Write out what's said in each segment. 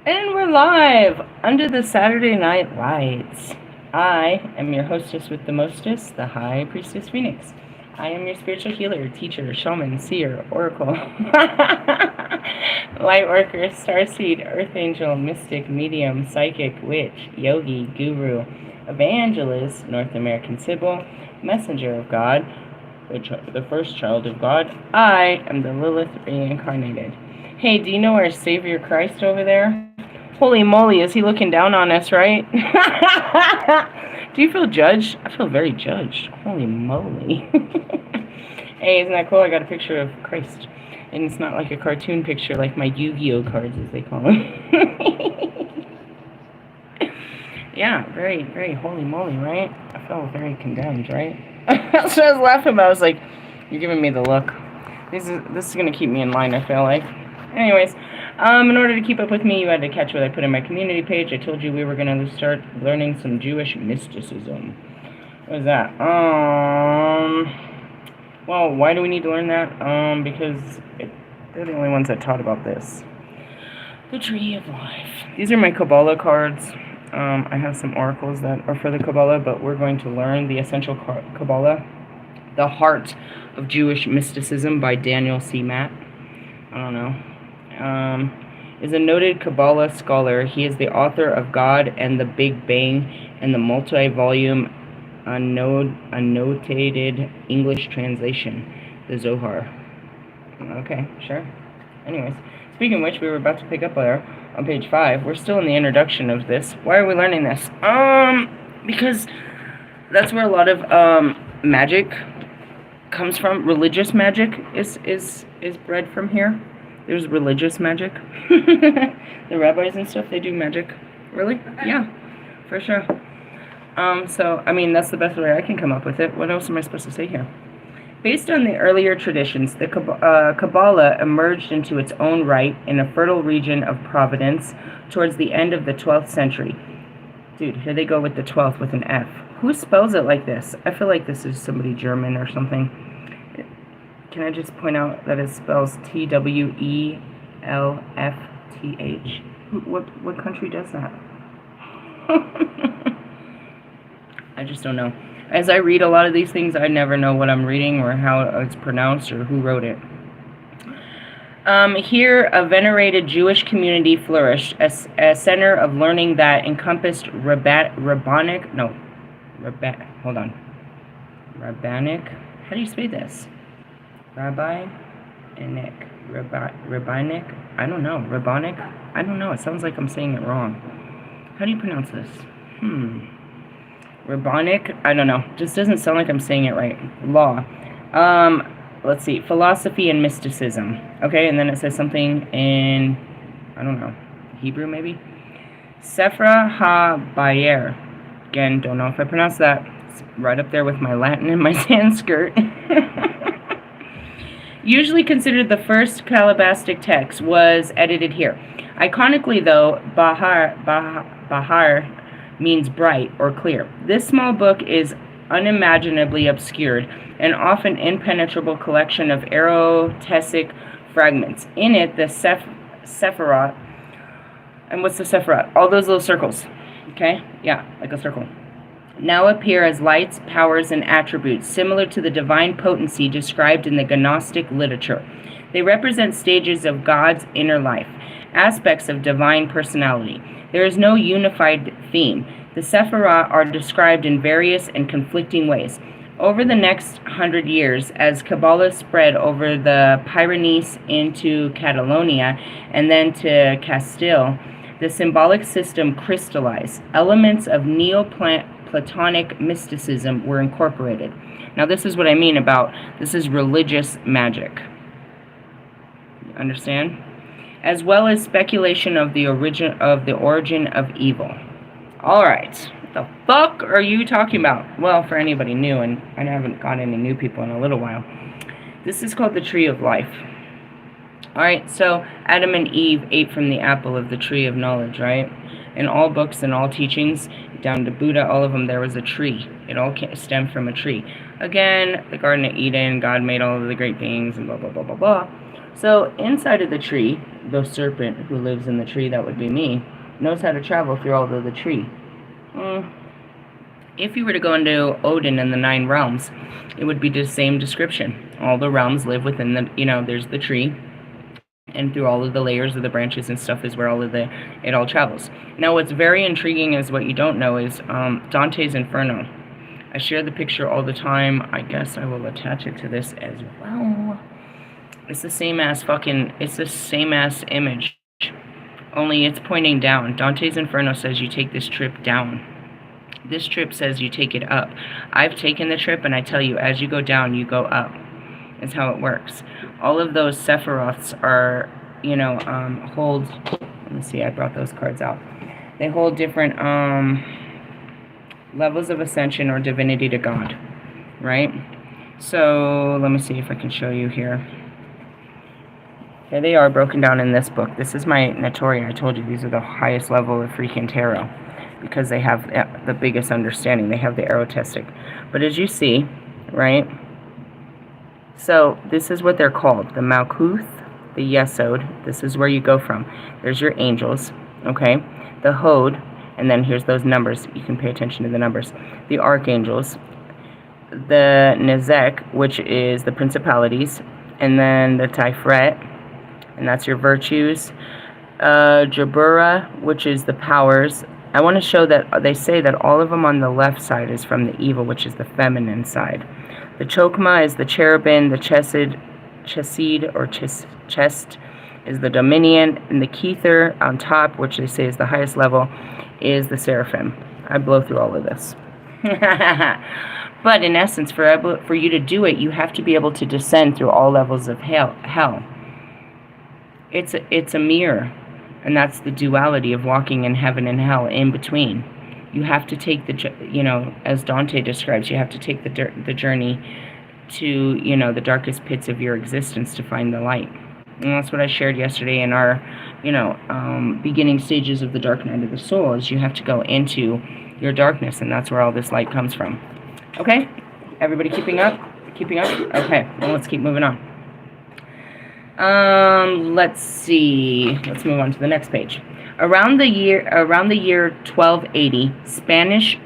And we're live under the Saturday Night Lights. I am your hostess with the mostest, the High Priestess Phoenix. I am your spiritual healer, teacher, shaman, seer, oracle, light worker, starseed, earth angel, mystic, medium, psychic, witch, yogi, guru, evangelist, North American Sybil, messenger of God, the first child of God. I am the Lilith reincarnated. Hey, do you know our Savior Christ over there? Holy moly, is he looking down on us, right? Do you feel judged? I feel very judged. Holy moly. Hey, isn't that cool? I got a picture of Christ. And it's not like a cartoon picture like my Yu-Gi-Oh cards, as they call them. Yeah, very, very holy moly, right? I felt very condemned, right? That's what I was laughing about. I was like, you're giving me the look. This is going to keep me in line, I feel like. Anyways, in order to keep up with me, you had to catch what I put in my community page. I told you we were going to start learning some Jewish mysticism. What is that? Well, why do we need to learn that? Because they're the only ones that taught about this. The Tree of Life. These are my Kabbalah cards. I have some oracles that are for the Kabbalah, but we're going to learn the Essential Kabbalah, The Heart of Jewish Mysticism by Daniel C. Matt. I don't know. Is a noted Kabbalah scholar. He is the author of God and the Big Bang and the multi-volume annotated English translation, the Zohar. Okay, sure. Anyways, speaking of which, we were about to pick up there on page 5. We're still in the introduction of this. Why are we learning this? Because that's where a lot of magic comes from. Religious magic is bred from here. There's religious magic. The rabbis and stuff, they do magic. Really? Yeah, for sure. So, I mean, that's the best way I can come up with it. What else am I supposed to say here? Based on the earlier traditions, the Kabbalah emerged into its own right in a fertile region of Providence towards the end of the 12th century. Dude, here they go with the 12th with an F. Who spells it like this? I feel like this is somebody German or something. Can I just point out that it spells Twelfth? What country does that? I just don't know. As I read a lot of these things, I never know what I'm reading or how it's pronounced or who wrote it. Here, a venerated Jewish community flourished, a center of learning that encompassed rabbinic. How do you say this? Rabbinic. I don't know. Rabbinic. I don't know. It sounds like I'm saying it wrong. How do you pronounce this? Rabbinic, I don't know. Just doesn't sound like I'm saying it right. Law. Let's see. Philosophy and mysticism. Okay, and then it says something in, I don't know, Hebrew maybe? Sephra ha-Bayer. Again, don't know if I pronounced that. It's right up there with my Latin and my Sanskrit. Usually considered the first Kabbalistic text, was edited here. Iconically, though, Bahar means bright or clear. This small book is unimaginably obscured, an often impenetrable collection of erotesic fragments. In it, the Sephirot, and what's the Sephirot? All those little circles, okay? Yeah, like a circle. Now appear as lights, powers, and attributes, similar to the divine potency described in the Gnostic literature. They represent stages of God's inner life, aspects of divine personality. There is no unified theme. The Sephirot are described in various and conflicting ways. Over the next 100 years, as Kabbalah spread over the Pyrenees into Catalonia and then to Castile, the symbolic system crystallized. Elements of Neoplatonic mysticism were incorporated. Now, this is what I mean about this is religious magic. Understand? As well as speculation of the origin of evil. All right, what the fuck are you talking about? Well, for anybody new, and I haven't got any new people in a little while, this is called the Tree of Life. All right, so Adam and Eve ate from the apple of the tree of knowledge, right? In all books and all teachings, down to Buddha, all of them, there was a tree. It all stemmed from a tree. Again, the Garden of Eden, God made all of the great things, and blah, blah, blah, blah, blah. So inside of the tree, the serpent who lives in the tree, that would be me, knows how to travel through all of the tree. If you were to go into Odin and the 9 realms, it would be the same description. All the realms live within the, there's the tree, and through all of the layers of the branches and stuff is where it all travels. Now, what's very intriguing is what you don't know is Dante's Inferno. I share the picture all the time. I guess I will attach it to this as well. It's the same as image, only it's pointing down. Dante's Inferno says you take this trip down. This trip says you take it up. I've taken the trip, and I tell you, as you go down, you go up. Is how it works. All of those Sephiroths are, hold. Let me see. I brought those cards out. They hold different levels of ascension or divinity to God, right? So let me see if I can show you here. Here they are broken down in this book. This is my Notoria. I told you these are the highest level of freaking tarot because they have the biggest understanding. They have the erotistic. But as you see, right? So this is what they're called, the Malkuth, the Yesod. This is where you go from. There's your angels, okay? The Hod, and then here's those numbers. You can pay attention to the numbers. The archangels, the Nezek, which is the principalities, and then the Tiferet, and that's your virtues. Jabura, which is the powers. I want to show that they say that all of them on the left side is from the evil, which is the feminine side. The Chokma is the cherubim, the chesed or chest is the dominion, and the Kether on top, which they say is the highest level, is the seraphim. I blow through all of this. But in essence, for you to do it, you have to be able to descend through all levels of hell. It's a mirror, and that's the duality of walking in heaven and hell in between. You have to take as Dante describes, you have to take the journey to, the darkest pits of your existence to find the light. And that's what I shared yesterday in our, beginning stages of the dark night of the soul, is you have to go into your darkness, and that's where all this light comes from. Okay? Everybody keeping up? Keeping up? Okay, well, let's keep moving on. Let's see. Let's move on to the next page. Around the year 1280, Spanish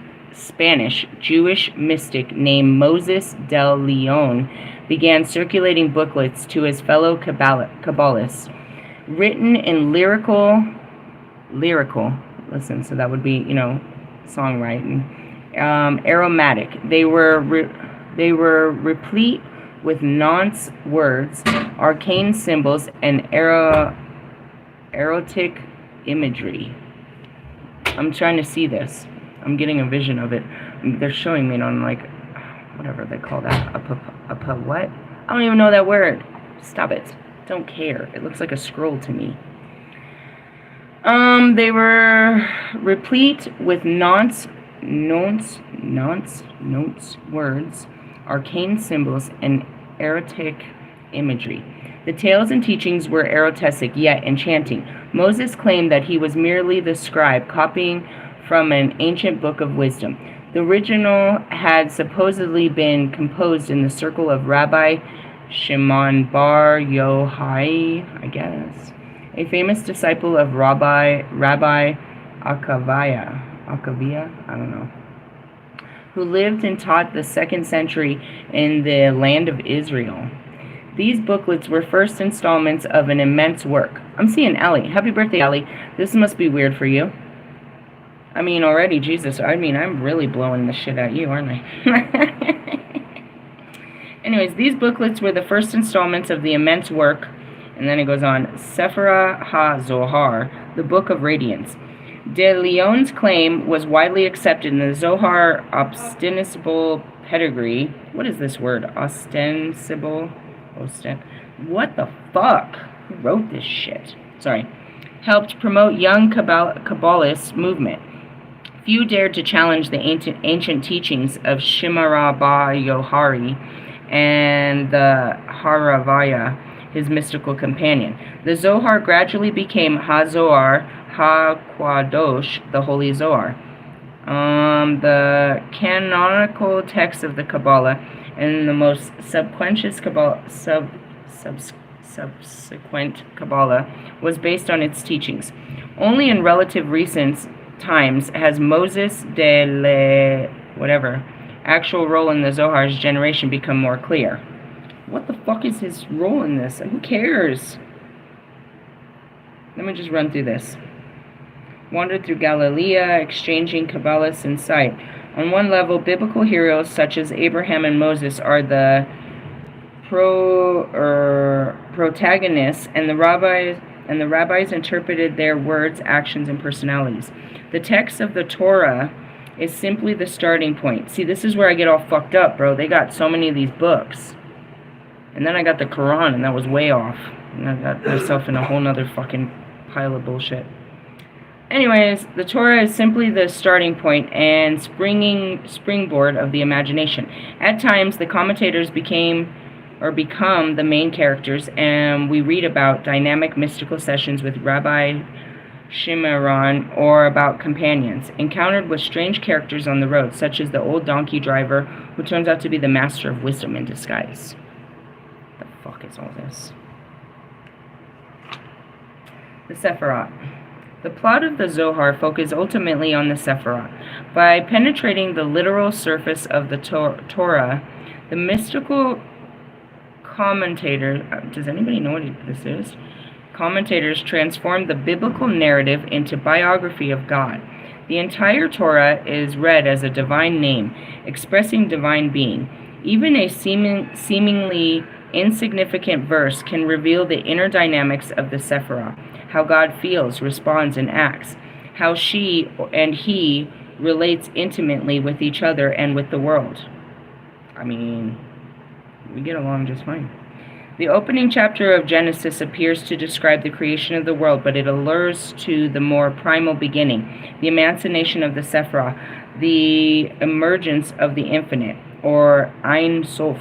Jewish mystic named Moses del Leon began circulating booklets to his fellow Kabbalists, written in lyrical. Listen, so that would be songwriting. Aromatic. They were replete with nonce words, arcane symbols, and erotic imagery. I'm trying to see this. I'm getting a vision of it. They're showing me it on, like, whatever they call that. What? I don't even know that word. Stop it. Don't care. It looks like a scroll to me. They were replete with nonce words, arcane symbols, and erotic imagery. The tales and teachings were erotic yet enchanting. Moses claimed that he was merely the scribe copying from an ancient book of wisdom. The original had supposedly been composed in the circle of Rabbi Shimon Bar Yochai, I guess, a famous disciple of Rabbi Akavia, I don't know, who lived and taught the 2nd century in the land of Israel. These booklets were first installments of an immense work. I'm seeing Ellie. Happy birthday, Ellie. This must be weird for you. I mean, already, Jesus. I mean, I'm really blowing the shit at you, aren't I? Anyways, these booklets were the first installments of the immense work. And then it goes on. Sephira ha-Zohar, the Book of Radiance. De Leon's claim was widely accepted in the Zohar ostensible pedigree. What is this word? Ostensible? What the fuck? Who wrote this shit? Sorry. Helped promote young Kabbalist movement. Few dared to challenge the ancient teachings of Shimara Ba Yohari and the Haravaya, his mystical companion. The Zohar gradually became HaZohar HaQuadosh, the Holy Zohar. The canonical text of the Kabbalah and the most subconscious subsequent Kabbalah was based on its teachings. Only in relative recent times has Moses actual role in the Zohar's generation become more clear. What the fuck is his role in this? Who cares? Let me just run through this. Wandered through Galilee, exchanging Kabbalists in sight. On one level, biblical heroes such as Abraham and Moses are the protagonists, and the rabbis interpreted their words, actions, and personalities. The text of the Torah is simply the starting point. See, this is where I get all fucked up, bro. They got so many of these books. And then I got the Quran, and that was way off. And I got myself in a whole nother fucking pile of bullshit. Anyways, the Torah is simply the starting point and springboard of the imagination. At times, the commentators become the main characters, and we read about dynamic mystical sessions with Rabbi Shimron, or about companions encountered with strange characters on the road, such as the old donkey driver, who turns out to be the master of wisdom in disguise. What the fuck is all this? The Sephirot. The plot of the Zohar focuses ultimately on the Sephirot. By penetrating the literal surface of the Torah, the mystical commentator, does anybody know what this is? Commentators transformed the biblical narrative into biography of God. The entire Torah is read as a divine name, expressing divine being. Even a seemingly insignificant verse can reveal the inner dynamics of the Sephirah, how God feels, responds, and acts, how she and he relates intimately with each other and with the world. I mean, we get along just fine. The opening chapter of Genesis appears to describe the creation of the world, but it allures to the more primal beginning, the emancipation of the Sephirah, the emergence of the infinite, or Ein Sof,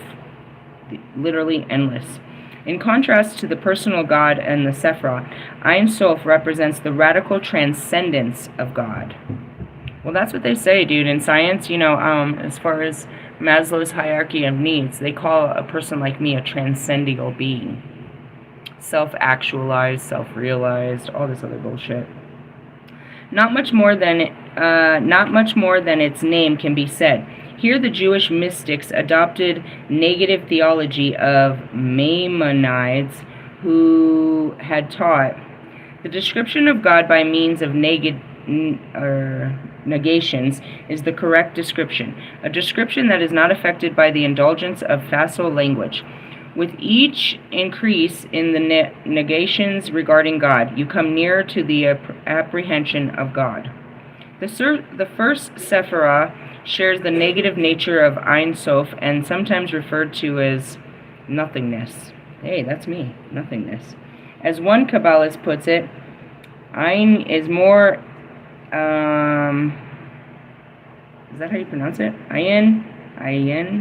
literally endless. In contrast to the personal God and the Sephirah, Ein Sof represents the radical transcendence of God. Well, that's what they say, dude. In science, as far as Maslow's hierarchy of needs, they call a person like me a transcendental being. Self-actualized, self-realized, all this other bullshit. Not much more than its name can be said. Here the Jewish mystics adopted negative theology of Maimonides, who had taught the description of God by means of negations is the correct description, a description that is not affected by the indulgence of facile language. With each increase in the negations regarding God, you come nearer to the apprehension of God. The first Sephirah shares the negative nature of Ein Sof and sometimes referred to as nothingness. Hey, that's me, nothingness. As one Kabbalist puts it, Ein is more, is that how you pronounce it? Ayin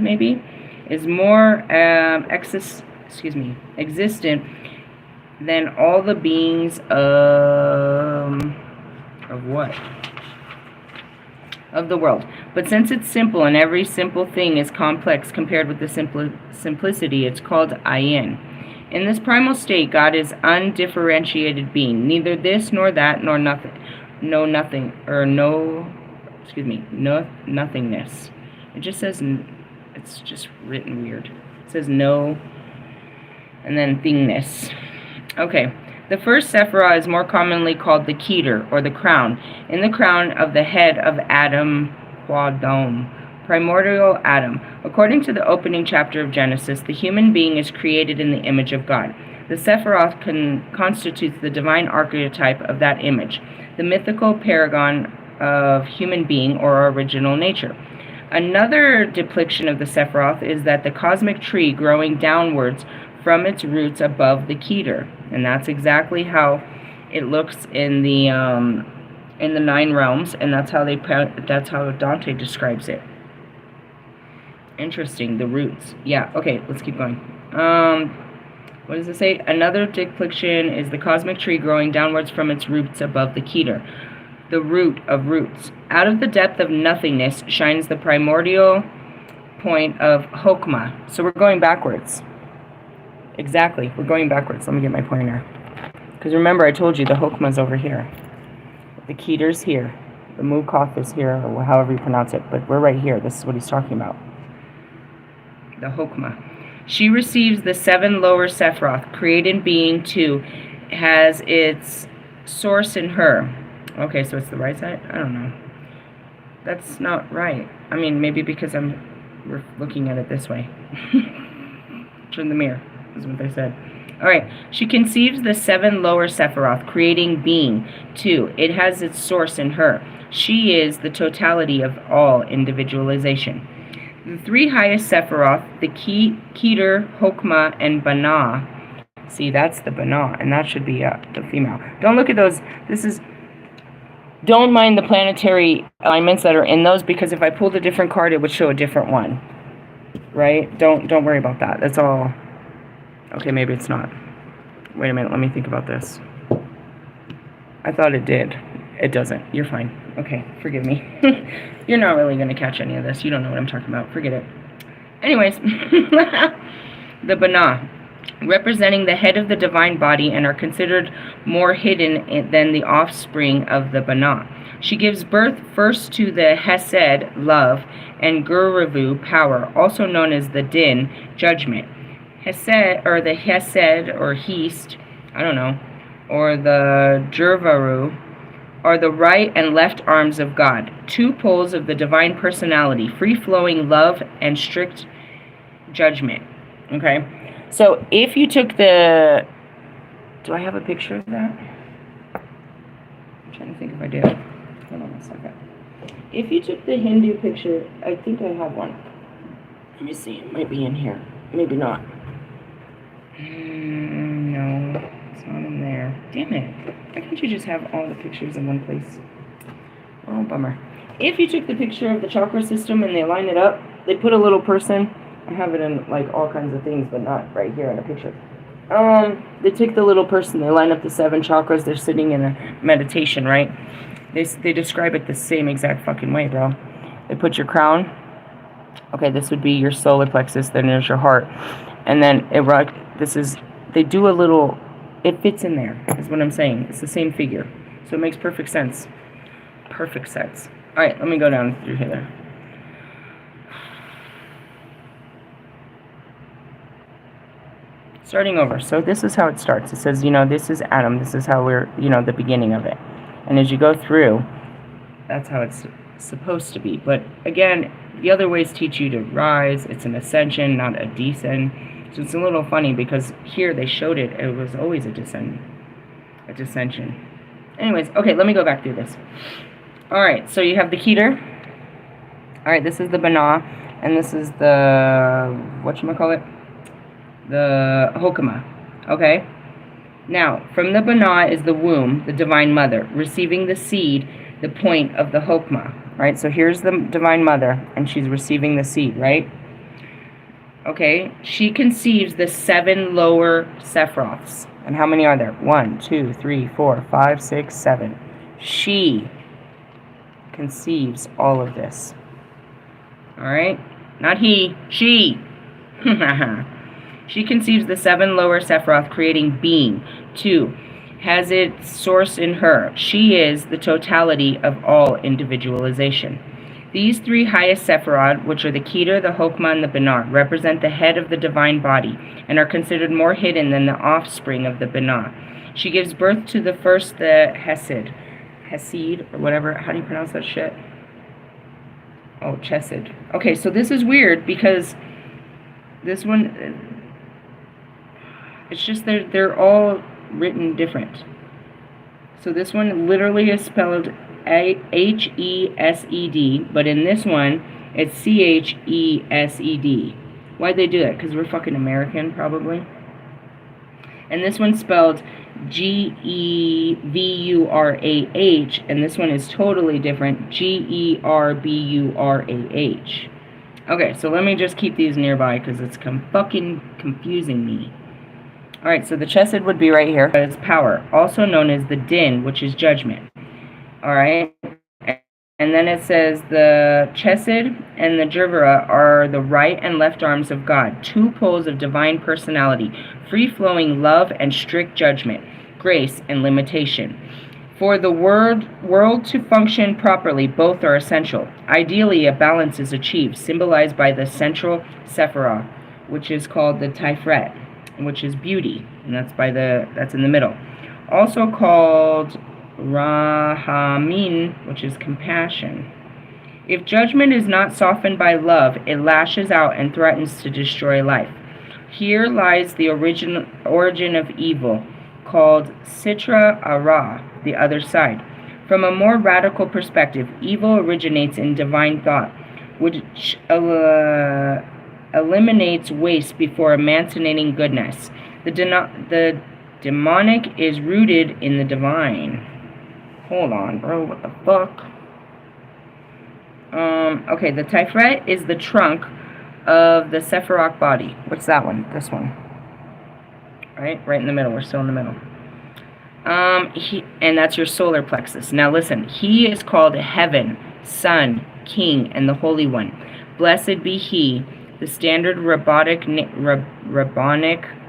maybe, is more existent than all the beings of what? Of the world. But since it's simple and every simple thing is complex compared with the simplicity, it's called Ayin. In this primal state, God is undifferentiated being, neither this nor that nor nothing, nothingness. It just says, it's just written weird. It says no, and then thingness. Okay. The first Sephirah is more commonly called the Keter, or the crown, in the crown of the head of Adam Quadom, primordial Adam. According to the opening chapter of Genesis, the human being is created in the image of God. The Sephirah constitutes the divine archetype of that image, the mythical paragon of human being or original nature. Another depiction of the Sephirah is that the cosmic tree growing downwards from its roots above the Keter, and that's exactly how it looks in the 9 realms, and that's how Dante describes it. Interesting, the roots. Yeah, okay, let's keep going. What does it say? Another depiction is the cosmic tree growing downwards from its roots above the Keter, the root of roots. Out of the depth of nothingness shines the primordial point of Chokmah. So we're going backwards. Exactly. We're going backwards. Let me get my pointer. Because remember, I told you the Hokma's over here. The Keter's here. The Mukoth is here, or however you pronounce it. But we're right here. This is what he's talking about. The Hokma. She receives the 7 lower Sephiroth, created being 2, has its source in her. Okay, so it's the right side? I don't know. That's not right. I mean, maybe because we're looking at it this way. Turn the mirror, is what they said. Alright, she conceives the 7 lower Sephiroth, creating being 2. It has its source in her. She is the totality of all individualization. The 3 highest Sephiroth, the Keter, Hokma, and Banah. See, that's the Banah, and that should be the female. Don't look at those. Don't mind the planetary alignments that are in those, because if I pulled a different card, it would show a different one. Right? Don't worry about that. That's all. Okay, maybe it's not. Wait a minute, let me think about this. I thought it did. It doesn't. You're fine. Okay, forgive me. You're not really going to catch any of this. You don't know what I'm talking about. Forget it. Anyways, the Banah, representing the head of the divine body and are considered more hidden than the offspring of the Banah. She gives birth first to the Hesed, love, and Guravu, power, also known as the Din, judgment. Hesed, or the Hesed, or Hist, I don't know, or the Jurvaru, are the right and left arms of God, 2 poles of the divine personality, free-flowing love and strict judgment. Okay? So if you took the... Do I have a picture of that? I'm trying to think if I do. Hold on a second. If you took the Hindu picture, I think I have one. Let me see. It might be in here. Maybe not. No, it's not in there. Damn it. Why can't you just have all the pictures in one place? Oh, bummer. If you took the picture of the chakra system and they line it up, they put a little person. I have it in like all kinds of things, but not right here in a picture. They take the little person, they line up the 7 chakras, they're sitting in a meditation, right? They describe it the same exact fucking way, bro. They put your crown. Okay, this would be your solar plexus, then there's your heart. And then they do a little, it fits in there, is what I'm saying. It's the same figure. So it makes perfect sense. Perfect sense. Alright, let me go down through here. Starting over. So this is how it starts. It says, this is Adam. This is how we're, the beginning of it. And as you go through, that's how it's supposed to be. But again, the other ways teach you to rise. It's an ascension, not a descent. So it's a little funny because here they showed it. It was always a descension. Anyways, okay, let me go back through this. Alright, so you have the Keter. Alright, this is the Banah. And this is the, whatchamacallit? The Hokma. Okay? Now, from the Banah is the womb, the Divine Mother, receiving the seed, the point of the Hokma. Right? So here's the Divine Mother, and she's receiving the seed, right? Okay? She conceives the 7 lower Sephiroths. And how many are there? 1, 2, 3, 4, 5, 6, 7. She conceives all of this. Alright? Not he. She. She conceives the 7 lower Sephiroth, creating being. 2. Has its source in her. She is the totality of all individualization. These 3 highest Sephiroth, which are the Keter, the Hokma, and the Banah, represent the head of the divine body and are considered more hidden than the offspring of the Banah. She gives birth to the first, the Hesed, or whatever. How do you pronounce that shit? Oh, Chesed. Okay, so this is weird because this one... It's just they're all written different. So this one literally is spelled Hesed, but in this one it's Chesed. Why'd they do that? Because we're fucking American, probably. And this one's spelled Geburah, and this one is totally different, Gerburah. Okay, so let me just keep these nearby because it's fucking confusing me. Alright, so the Chesed would be right here. It's power, also known as the Din, which is judgment. Alright? And then it says the Chesed and the Jervara are the right and left arms of God, two poles of divine personality, free-flowing love and strict judgment, grace and limitation. For the world to function properly, both are essential. Ideally, a balance is achieved, symbolized by the central Sephirah, which is called the Tiferet, which is beauty, and that's in the middle. Also called Rahamin, which is compassion. If judgment is not softened by love, it lashes out and threatens to destroy life. Here lies the origin of evil, called Sitra Ara, the other side. From a more radical perspective, evil originates in divine thought, which eliminates waste before emanating goodness. The demonic is rooted in the divine. Hold on, bro, what the fuck? Okay, the Tiferet is the trunk of the Sephiroth body. What's that one? This one. Right in the middle. We're still in the middle. And that's your solar plexus. Now listen, he is called Heaven, Son, King, and the Holy One. Blessed be he, the standard rabbinic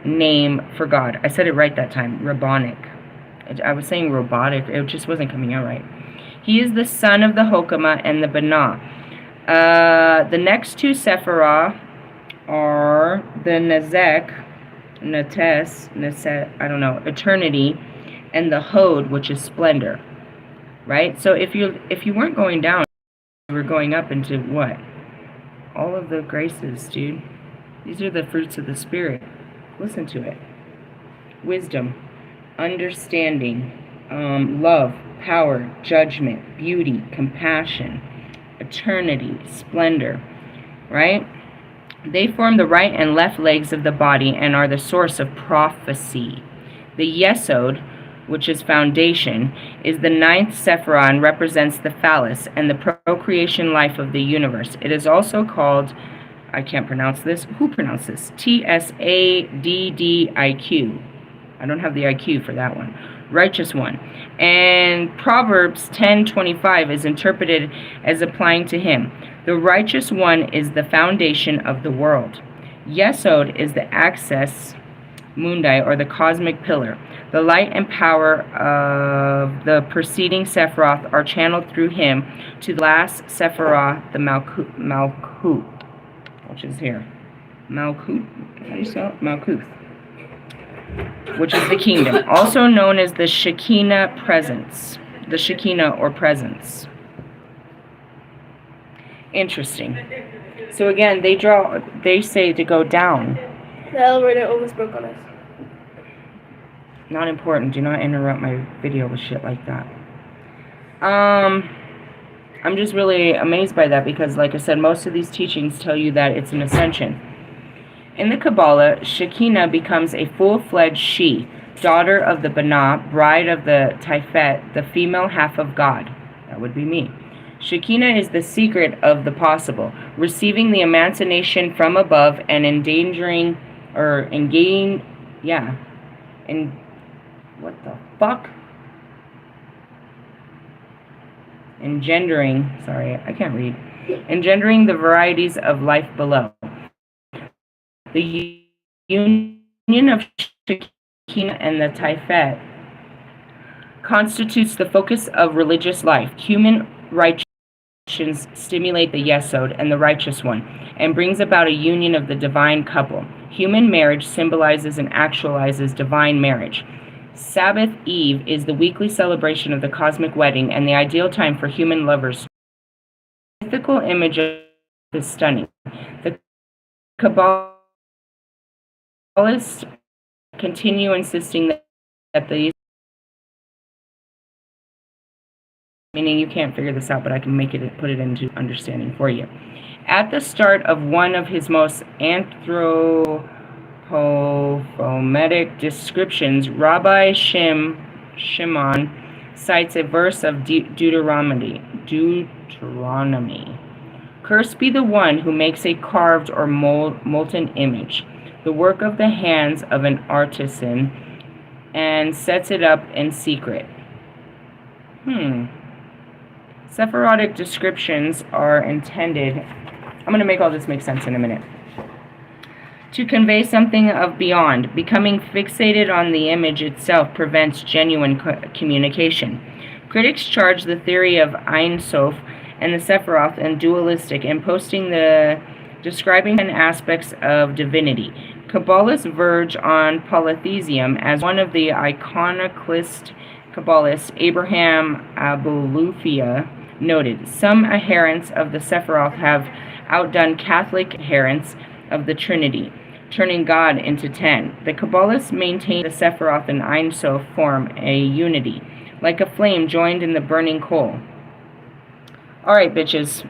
name for God. I said it right that time, rabbinic. I was saying robotic, it just wasn't coming out right. He is the son of the Hokama and the Banah. The next two Sephirah are the Nezek, I don't know, eternity, and the Hod, which is splendor. Right? So if you weren't going down, you were going up into what? All of the graces, dude. These are the fruits of the Spirit. Listen to it. Wisdom, understanding, love, power, judgment, beauty, compassion, eternity, splendor, right? They form the right and left legs of the body and are the source of prophecy. The Yesod, which is foundation, is the ninth Sephirah and represents the phallus and the procreation life of the universe. It is also called, I can't pronounce this. Who pronounced this? Tsaddiq. I don't have the IQ for that one. Righteous one. And Proverbs 10:25 is interpreted as applying to him. The righteous one is the foundation of the world. Yesod is the axis mundi, or the cosmic pillar. The light and power of the preceding Sephiroth are channeled through him to the last Sephiroth, the Malkuth, which is here. Malkuth? How do you spell it? Malkuth. Which is the kingdom, also known as the Shekinah presence. The Shekinah or presence. Interesting. So again, they say to go down. The elevator almost broke on us. Not important. Do not interrupt my video with shit like that. I'm just really amazed by that because, like I said, most of these teachings tell you that it's an ascension. In the Kabbalah, Shekinah becomes a full-fledged she, daughter of the Banah, bride of the Tiferet, the female half of God. That would be me. Shekinah is the secret of the possible, receiving the emancipation from above and engendering, engendering the varieties of life below. The union of Shekinah and the Tiferet constitutes the focus of religious life. Human righteousness stimulate the Yesod and the righteous one, and brings about a union of the divine couple. Human marriage symbolizes and actualizes divine marriage. Sabbath Eve is the weekly celebration of the cosmic wedding and the ideal time for human lovers. The mythical image is stunning. The Kabbalists continue insisting that these, meaning you can't figure this out, but I can put it into understanding for you. At the start of one of his most anthropomorphic descriptions, Rabbi Shimon cites a verse of Deuteronomy. Cursed be the one who makes a carved or molten image, the work of the hands of an artisan, and sets it up in secret. Sephirotic descriptions are intended, I'm going to make all this make sense in a minute, to convey something of beyond. Becoming fixated on the image itself prevents genuine communication. Critics charge the theory of Ein Sof and the Sephiroth and dualistic, imposing the describing 10 aspects of divinity. Kabbalists verge on polytheism, as one of the iconoclast Kabbalists, Abraham Abulafia, noted. Some adherents of the Sephiroth have outdone Catholic adherents of the Trinity, turning God into 10. The Kabbalists maintain the Sephiroth and Ein Sof form a unity, like a flame joined in the burning coal. Alright, bitches.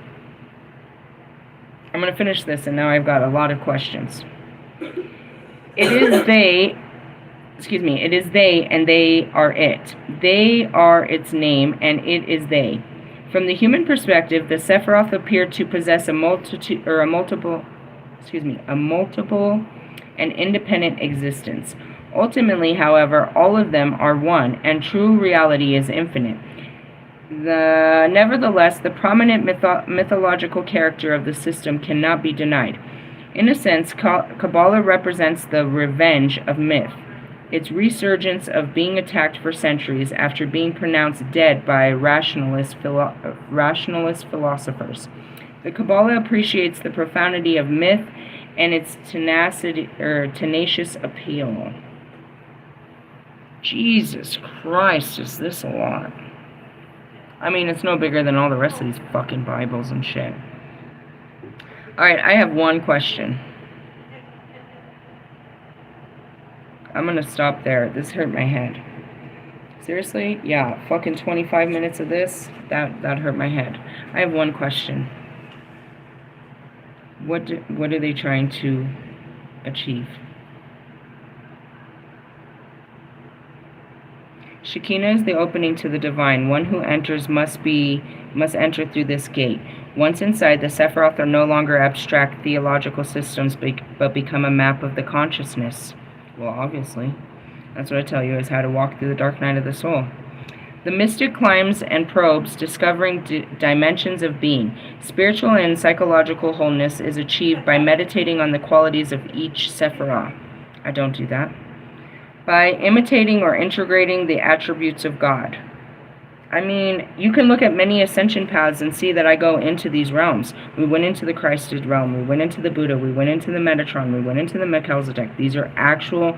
I'm going to finish this, and now I've got a lot of questions. It is they, and they are it. They are its name, and it is they. From the human perspective, the Sephiroth appear to possess a multiple and independent existence. Ultimately, however, all of them are one, and true reality is infinite. Nevertheless, the prominent mythological character of the system cannot be denied. In a sense, Kabbalah represents the revenge of myth, its resurgence of being attacked for centuries after being pronounced dead by rationalist philosophers. The Kabbalah appreciates the profundity of myth and its tenacious appeal. Jesus Christ, is this a lot? I mean, it's no bigger than all the rest of these fucking Bibles and shit. Alright, I have one question. I'm gonna stop there. This hurt my head. Seriously? Yeah, fucking 25 minutes of this? That hurt my head. I have one question. What are they trying to achieve? Shekinah is the opening to the divine. One who enters must enter through this gate. Once inside, the Sephiroth are no longer abstract theological systems, but become a map of the consciousness. Well, obviously. That's what I tell you, is how to walk through the dark night of the soul. The mystic climbs and probes, discovering dimensions of being. Spiritual and psychological wholeness is achieved by meditating on the qualities of each Sephiroth. I don't do that. By imitating or integrating the attributes of God. I mean, you can look at many ascension paths and see that I go into these realms. We went into the Christed realm, we went into the Buddha, we went into the Metatron, we went into the Melchizedek. These are actual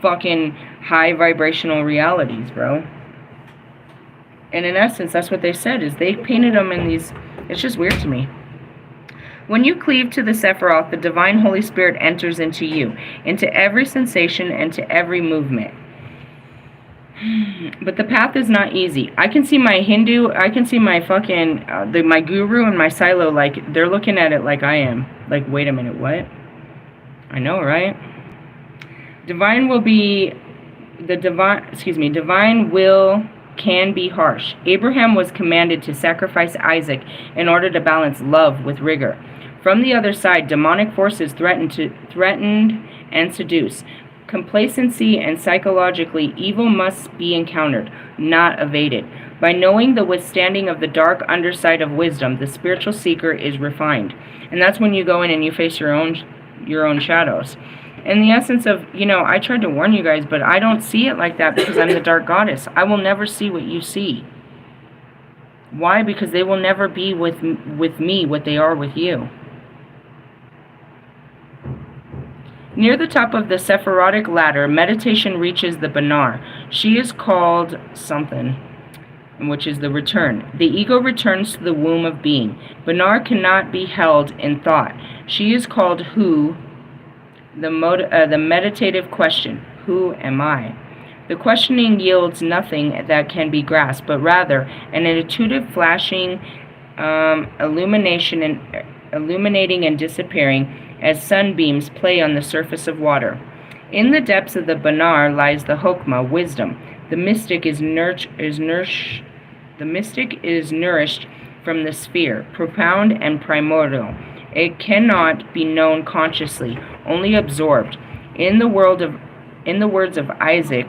fucking high vibrational realities, bro. And in essence, that's what they said, is they painted them in these, it's just weird to me. When you cleave to the Sephiroth, the divine Holy Spirit enters into you, into every sensation and to every movement. But the path is not easy. I can see my Hindu, I can see my fucking, my guru and my silo, like, they're looking at it like I am. Like, wait a minute, what? I know, right? Divine will can be harsh. Abraham was commanded to sacrifice Isaac in order to balance love with rigor. From the other side, demonic forces threatened and seduce. Complacency and psychologically, evil must be encountered, not evaded. By knowing the withstanding of the dark underside of wisdom, the spiritual seeker is refined. And that's when you go in and you face your own shadows. In the essence of, I tried to warn you guys, but I don't see it like that because I'm the dark goddess. I will never see what you see. Why? Because they will never be with me what they are with you. Near the top of the Sephirotic ladder, meditation reaches the Banar. She is called something, which is the return. The ego returns to the womb of being. Banar cannot be held in thought. She is called who, the meditative question, who am I? The questioning yields nothing that can be grasped, but rather an intuitive flashing, illuminating and disappearing as sunbeams play on the surface of water. In the depths of the Banar lies the Hokmah, wisdom. The mystic is nourished from the sphere, profound and primordial. It cannot be known consciously, only absorbed. In the words of Isaac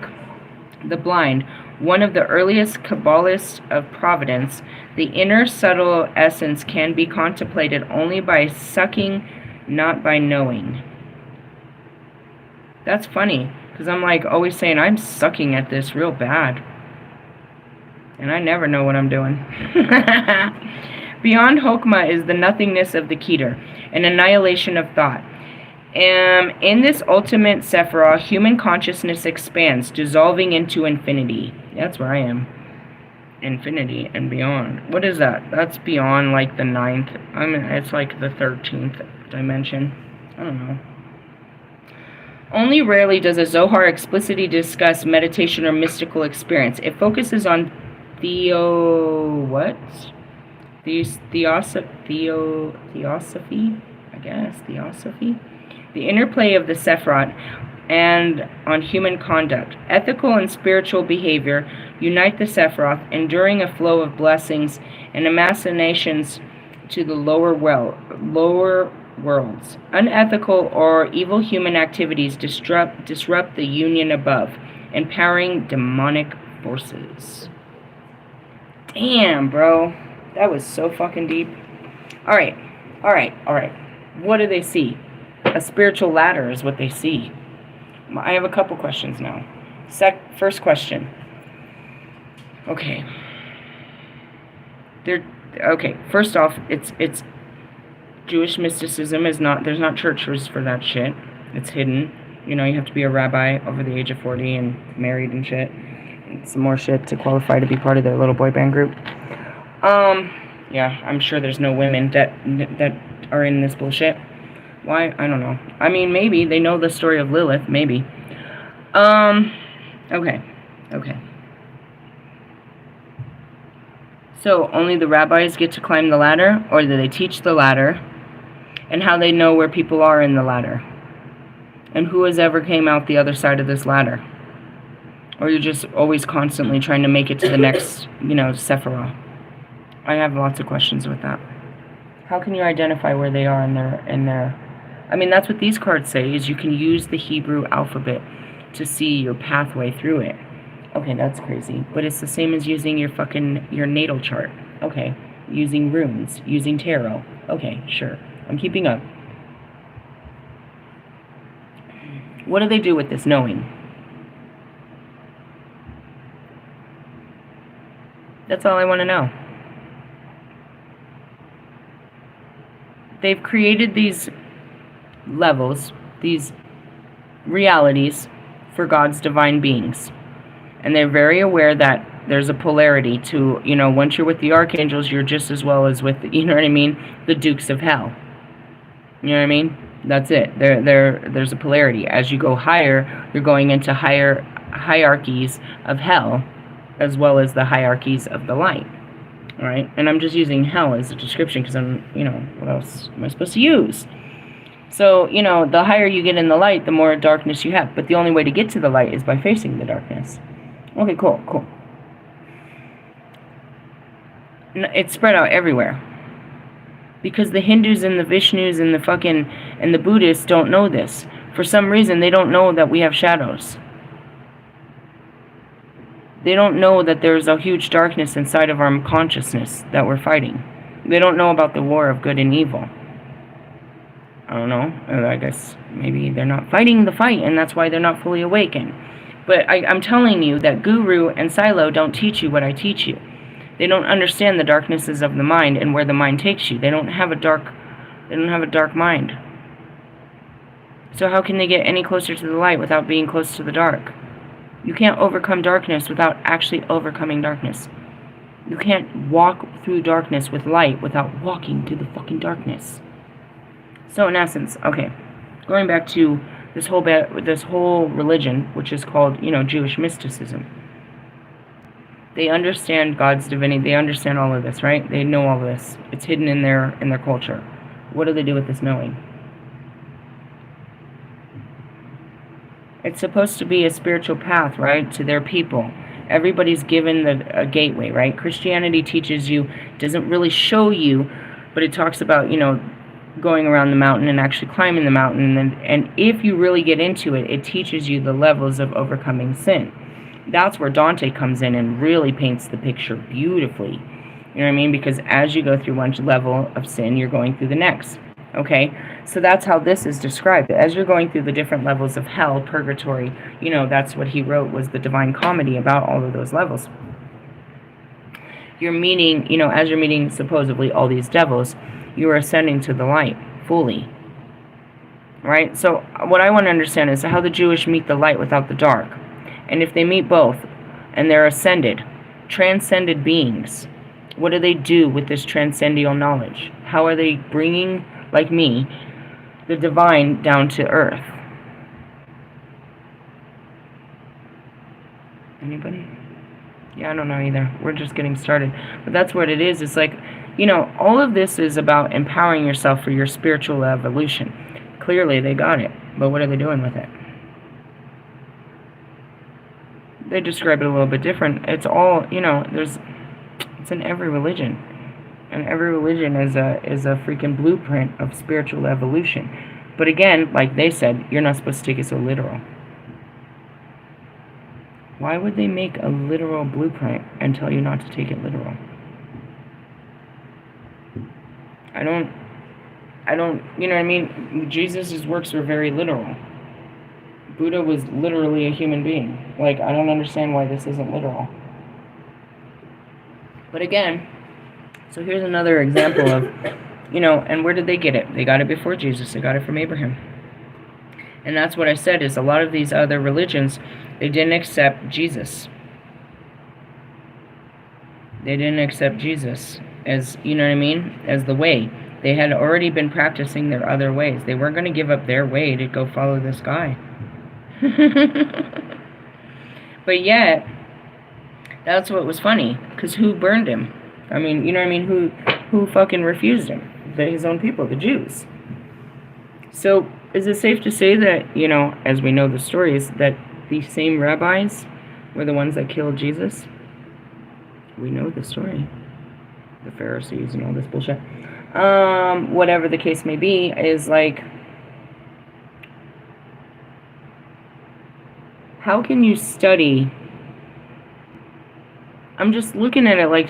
the blind, one of the earliest Kabbalists of providence, the inner subtle essence can be contemplated only by sucking, not by knowing. That's funny, because I'm like always saying I'm sucking at this real bad. And I never know what I'm doing. Beyond Hokmah is the nothingness of the Keter, an annihilation of thought. In this ultimate Sephiroth, human consciousness expands, dissolving into infinity. That's where I am. Infinity and beyond. What is that? That's beyond like the 9th. I mean, it's like the 13th dimension. I don't know. Only rarely does a Zohar explicitly discuss meditation or mystical experience. It focuses on theosophy, I guess, theosophy, the interplay of the Sephiroth, and on human conduct. Ethical and spiritual behavior unite the Sephiroth, enduring a flow of blessings and emanations to the lower worlds. Unethical or evil human activities disrupt the union above, empowering demonic forces. Damn, bro. That was so fucking deep. Alright. What do they see? A spiritual ladder is what they see. I have a couple questions now. First question. Okay. First off, it's Jewish mysticism is not, there's not churches for that shit. It's hidden. You know, you have to be a rabbi over the age of 40 and married and shit. And some more shit to qualify to be part of their little boy band group. Yeah, I'm sure there's no women that are in this bullshit. Why? I don't know. I mean, maybe they know the story of Lilith, maybe. Okay. So, only the rabbis get to climb the ladder, or do they teach the ladder, and how they know where people are in the ladder? And who has ever came out the other side of this ladder? Or you're just always constantly trying to make it to the next, Sephiroth? I have lots of questions with that. How can you identify where they are in their... I mean, that's what these cards say, is you can use the Hebrew alphabet to see your pathway through it. Okay, that's crazy. But it's the same as using your natal chart. Okay, using runes, using tarot. Okay, sure. I'm keeping up. What do they do with this knowing? That's all I want to know. They've created these levels, these realities for God's divine beings. And they're very aware that there's a polarity to, once you're with the archangels, you're just as well as with, the dukes of hell. You know what I mean? That's it. There's a polarity. As you go higher, you're going into higher hierarchies of hell, as well as the hierarchies of the light. All right? And I'm just using hell as a description because I'm, what else am I supposed to use? So, the higher you get in the light, the more darkness you have. But the only way to get to the light is by facing the darkness. Okay, cool. It's spread out everywhere. Because the Hindus and the Vishnus and the Buddhists don't know this. For some reason, they don't know that we have shadows. They don't know that there's a huge darkness inside of our consciousness that we're fighting. They don't know about the war of good and evil. I don't know. I guess maybe they're not fighting the fight, and that's why they're not fully awakened. But I'm telling you that Guru and Silo don't teach you what I teach you. They don't understand the darknesses of the mind and where the mind takes you. They don't have a dark mind. So how can they get any closer to the light without being close to the dark? You can't overcome darkness without actually overcoming darkness. You can't walk through darkness with light without walking through the fucking darkness. So in essence, okay, going back to this whole religion, which is called, Jewish mysticism. They understand God's divinity. They understand all of this, right? They know all of this. It's hidden in their culture. What do they do with this knowing? It's supposed to be a spiritual path, right, to their people. Everybody's given a gateway, right? Christianity teaches you, doesn't really show you, but it talks about, going around the mountain and actually climbing the mountain. And if you really get into it, it teaches you the levels of overcoming sin. That's where Dante comes in and really paints the picture beautifully. You know what I mean? Because as you go through one level of sin, you're going through the next. Okay? So that's how this is described. As you're going through the different levels of hell, purgatory, that's what he wrote, was the Divine Comedy, about all of those levels. You're meeting, as you're meeting supposedly all these devils, you are ascending to the light fully. Right? So what I want to understand is how the Jewish meet the light without the dark. And if they meet both, and they're ascended, transcended beings, what do they do with this transcendental knowledge? How are they bringing, like me, the divine down to earth? Anybody? Yeah, I don't know either. We're just getting started. But that's what it is. It's like, all of this is about empowering yourself for your spiritual evolution. Clearly, they got it. But what are they doing with it? They describe it a little bit different. It's all, it's in every religion. And every religion is a freaking blueprint of spiritual evolution. But again, like they said, you're not supposed to take it so literal. Why would they make a literal blueprint and tell you not to take it literal? I don't, you know what I mean? Jesus' works were very literal. Buddha was literally a human being. Like, I don't understand why this isn't literal. But again, so here's another example of, and where did they get it? They got it before Jesus. They got it from Abraham. And that's what I said, is a lot of these other religions, they didn't accept Jesus. They didn't accept Jesus as, as the way. They had already been practicing their other ways. They weren't going to give up their way to go follow this guy. But yet, that's what was funny, because who burned him? I mean, who fucking refused him? His own people, the Jews. So, is it safe to say that, as we know the stories, that these same rabbis were the ones that killed Jesus? We know the story. The Pharisees and all this bullshit. Whatever the case may be, is like, how can you study? I'm just looking at it like,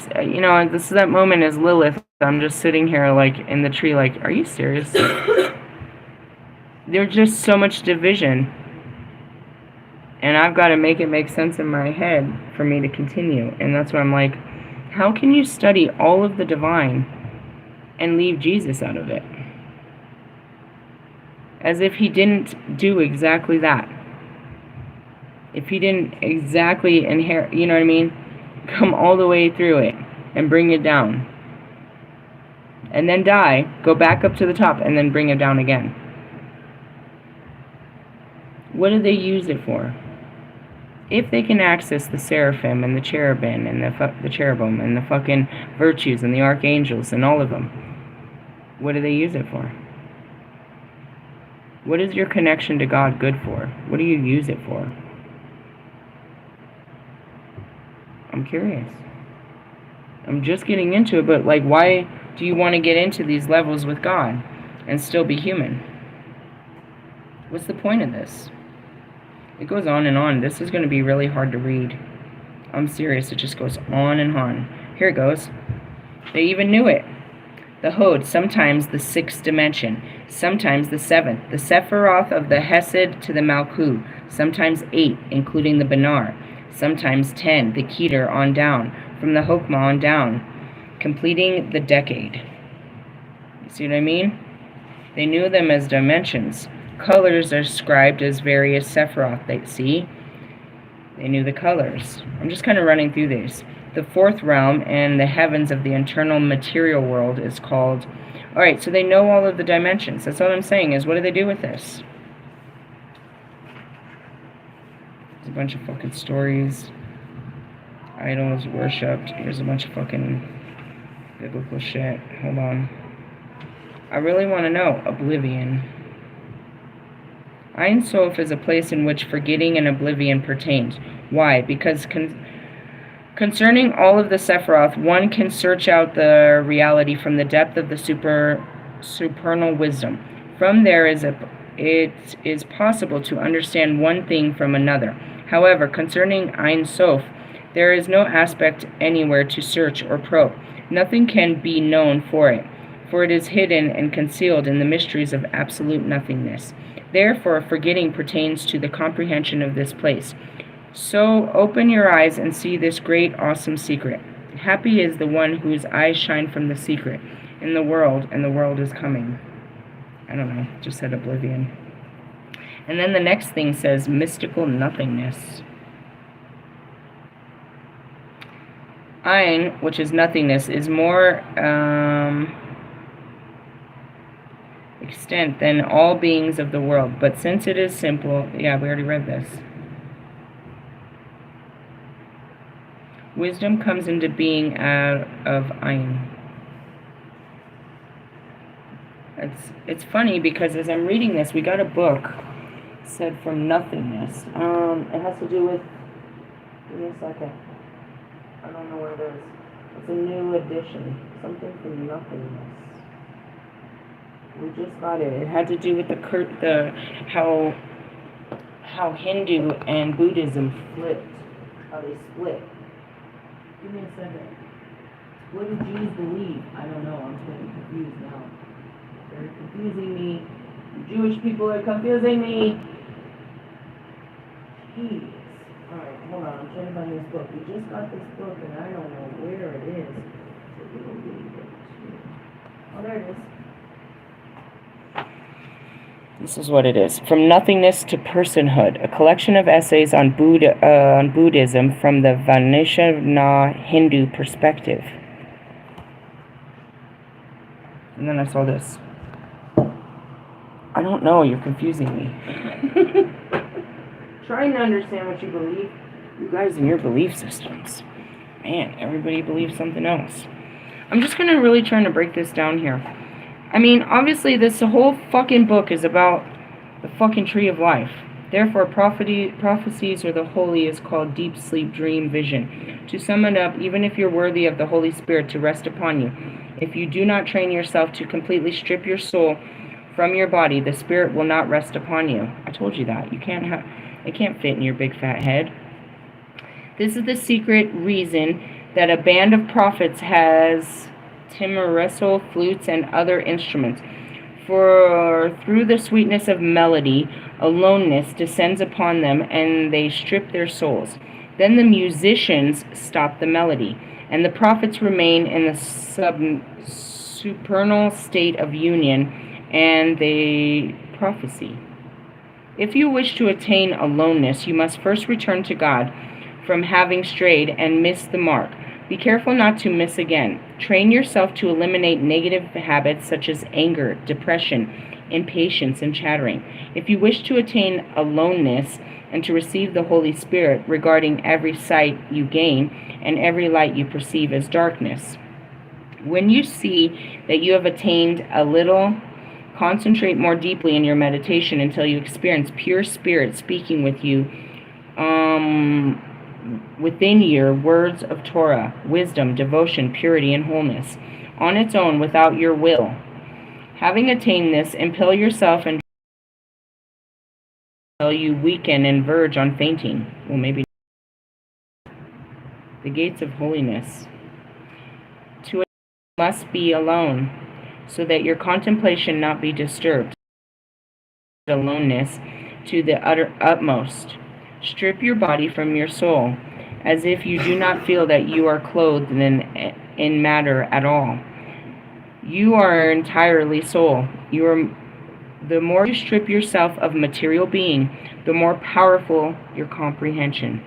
this is that moment as Lilith. I'm just sitting here like in the tree like, are you serious? There's just so much division. And I've got to make it make sense in my head for me to continue. And that's why I'm like, how can you study all of the divine and leave Jesus out of it? As if he didn't do exactly that. If he didn't exactly inherit, come all the way through it and bring it down. And then die, go back up to the top, and then bring it down again. What do they use it for? If they can access the seraphim and the cherubim and the cherubim and the fucking virtues and the archangels and all of them, what do they use it for? What is your connection to God good for? What do you use it for? I'm curious. I'm just getting into it, but like, why do you want to get into these levels with God and still be human? What's the point of this? It goes on and on. This is going to be really hard to read. I'm serious. It just goes on and on. Here it goes. They even knew it. The Hod, sometimes the sixth dimension, sometimes the seventh, the Sephiroth of the Hesed to the Malkuth, sometimes 8, including the Benar, sometimes 10, the Keter on down, from the Hokmah on down, completing the decade. You see what I mean? They knew them as dimensions. Colors are described as various Sephiroth. They knew the colors. I'm just kind of running through these. The fourth realm and the heavens of the internal material world is called... Alright, so they know all of the dimensions. That's all I'm saying is, what do they do with this? There's a bunch of fucking stories. Idols worshipped. Here's a bunch of fucking biblical shit. Hold on. I really want to know. Oblivion. Ein Sof is a place in which forgetting and oblivion pertains. Why? Because concerning all of the Sephiroth, one can search out the reality from the depth of the supernal wisdom. From there it is possible to understand one thing from another. However, concerning Ein Sof, there is no aspect anywhere to search or probe. Nothing can be known for it is hidden and concealed in the mysteries of absolute nothingness. Therefore, forgetting pertains to the comprehension of this place. So open your eyes and see this great, awesome secret. Happy is the one whose eyes shine from the secret in the world, and the world is coming. I don't know, just said oblivion. And then the next thing says mystical nothingness. Ein, which is nothingness, is more extent than all beings of the world. But since it is simple, yeah, we already read this. Wisdom comes into being out of Ein. It's funny because as I'm reading this, we got a book said from nothingness. It has to do with. Give me a second. I don't know what it is. It's a new edition. Something from nothingness. We just got it. It had to do with how Hindu and Buddhism flipped. How they split. Give me a second. What do Jews believe? I don't know. I'm getting confused now. They're confusing me. Jewish people are confusing me. Jeez. Alright, hold on. I'm trying to find this book. We just got this book and I don't know where it is. So we'll read it. Oh, there it is. This is what it is. From Nothingness to Personhood, a collection of essays on Buddhism from the Vaishnava Hindu perspective. And then I saw this. I don't know, you're confusing me. Trying to understand what you believe. You guys and your belief systems. Man, everybody believes something else. I'm just going to really trying to break this down here. I mean, obviously, this whole fucking book is about the fucking tree of life. Therefore, prophecies or the holy is called deep sleep, dream, vision. To sum it up, even if you're worthy of the Holy Spirit to rest upon you, if you do not train yourself to completely strip your soul from your body, the Spirit will not rest upon you. I told you that. It can't fit in your big fat head. This is the secret reason that a band of prophets has timbrel, flutes, and other instruments. For through the sweetness of melody, aloneness descends upon them, and they strip their souls. Then the musicians stop the melody, and the prophets remain in the supernal state of union, and they prophesy. If you wish to attain aloneness, you must first return to God from having strayed and missed the mark. Be careful not to miss again. Train yourself to eliminate negative habits such as anger, depression, impatience, and chattering. If you wish to attain aloneness and to receive the Holy Spirit regarding every sight you gain and every light you perceive as darkness. When you see that you have attained a little, concentrate more deeply in your meditation until you experience pure spirit speaking with you within your words of Torah, wisdom, devotion, purity, and wholeness, on its own without your will. Having attained this, impel yourself until you weaken and verge on fainting. Well, maybe. The gates of holiness. To it must be alone, so that your contemplation not be disturbed. Aloneness to the utmost. Strip your body from your soul, as if you do not feel that you are clothed in matter at all. You are entirely soul. The more you strip yourself of material being, the more powerful your comprehension.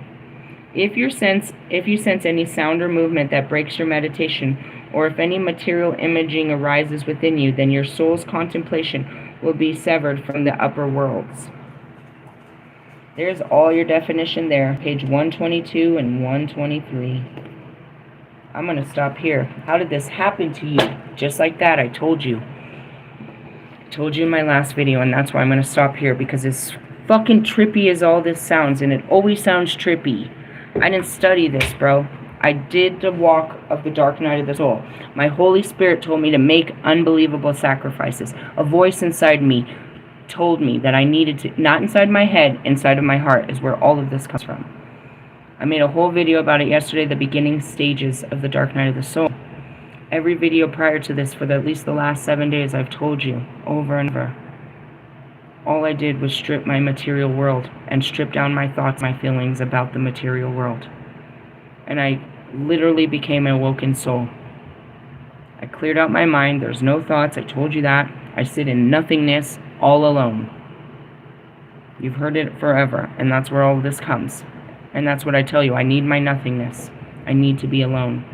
If you sense any sound or movement that breaks your meditation, or if any material imaging arises within you, then your soul's contemplation will be severed from the upper worlds. There's all your definition there, page 122 and 123. I'm going to stop here. How did this happen to you? Just like that, I told you. I told you in my last video, and that's why I'm going to stop here, because as fucking trippy as all this sounds, and it always sounds trippy. I didn't study this, bro. I did the walk of the dark night of the soul. My Holy Spirit told me to make unbelievable sacrifices. A voice inside me told me that I needed to, not inside my head, inside of my heart is where all of this comes from. I made a whole video about it yesterday, the beginning stages of the dark night of the soul. Every video prior to this, for at least the last 7 days, I've told you over and over. All I did was strip my material world and strip down my thoughts, my feelings about the material world. And I literally became an awoken soul. I cleared out my mind. There's no thoughts. I told you that. I sit in nothingness all alone. You've heard it forever, and that's where all of this comes. And that's what I tell you. I need my nothingness. I need to be alone.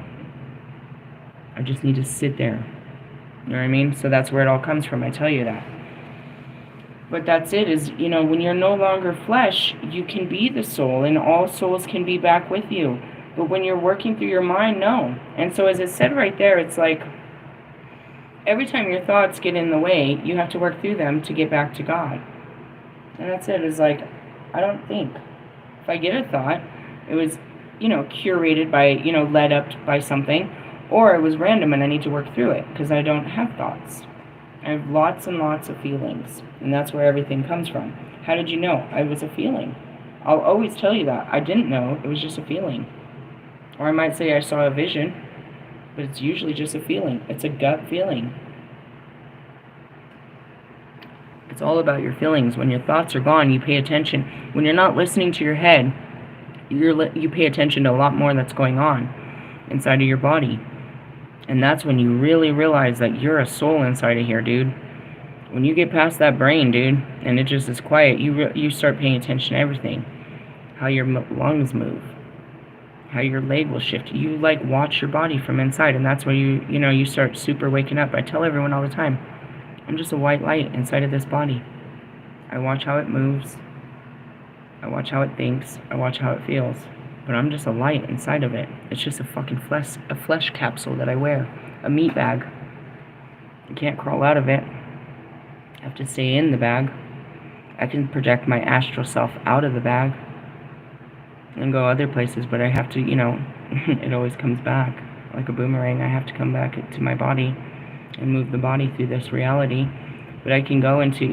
I just need to sit there. You know what I mean? So that's where it all comes from. I tell you that. But that's it, is, you know, when you're no longer flesh, you can be the soul, and all souls can be back with you. But when you're working through your mind, no. And so as it said right there, it's like, every time your thoughts get in the way, you have to work through them to get back to God. And that's it, is like, I don't think. If I get a thought, it was, you know, curated by, you know, led up by something, or it was random and I need to work through it, because I don't have thoughts. I have lots and lots of feelings, and that's where everything comes from. How did you know? It was a feeling. I'll always tell you that. I didn't know. It was just a feeling. Or I might say I saw a vision, but it's usually just a feeling. It's a gut feeling. It's all about your feelings. When your thoughts are gone, you pay attention. When you're not listening to your head, you pay attention to a lot more that's going on inside of your body. And that's when you really realize that you're a soul inside of here, dude. When you get past that brain, dude, and it just is quiet, you start paying attention to everything. How your lungs move. How your leg will shift. You, like, watch your body from inside, and that's where you start super waking up. I tell everyone all the time, I'm just a white light inside of this body. I watch how it moves. I watch how it thinks. I watch how it feels. But I'm just a light inside of it. It's just a fucking flesh capsule that I wear. A meat bag. I can't crawl out of it. I have to stay in the bag. I can project my astral self out of the bag and go other places, but I have to, it always comes back. Like a boomerang, I have to come back to my body and move the body through this reality. But I can go into,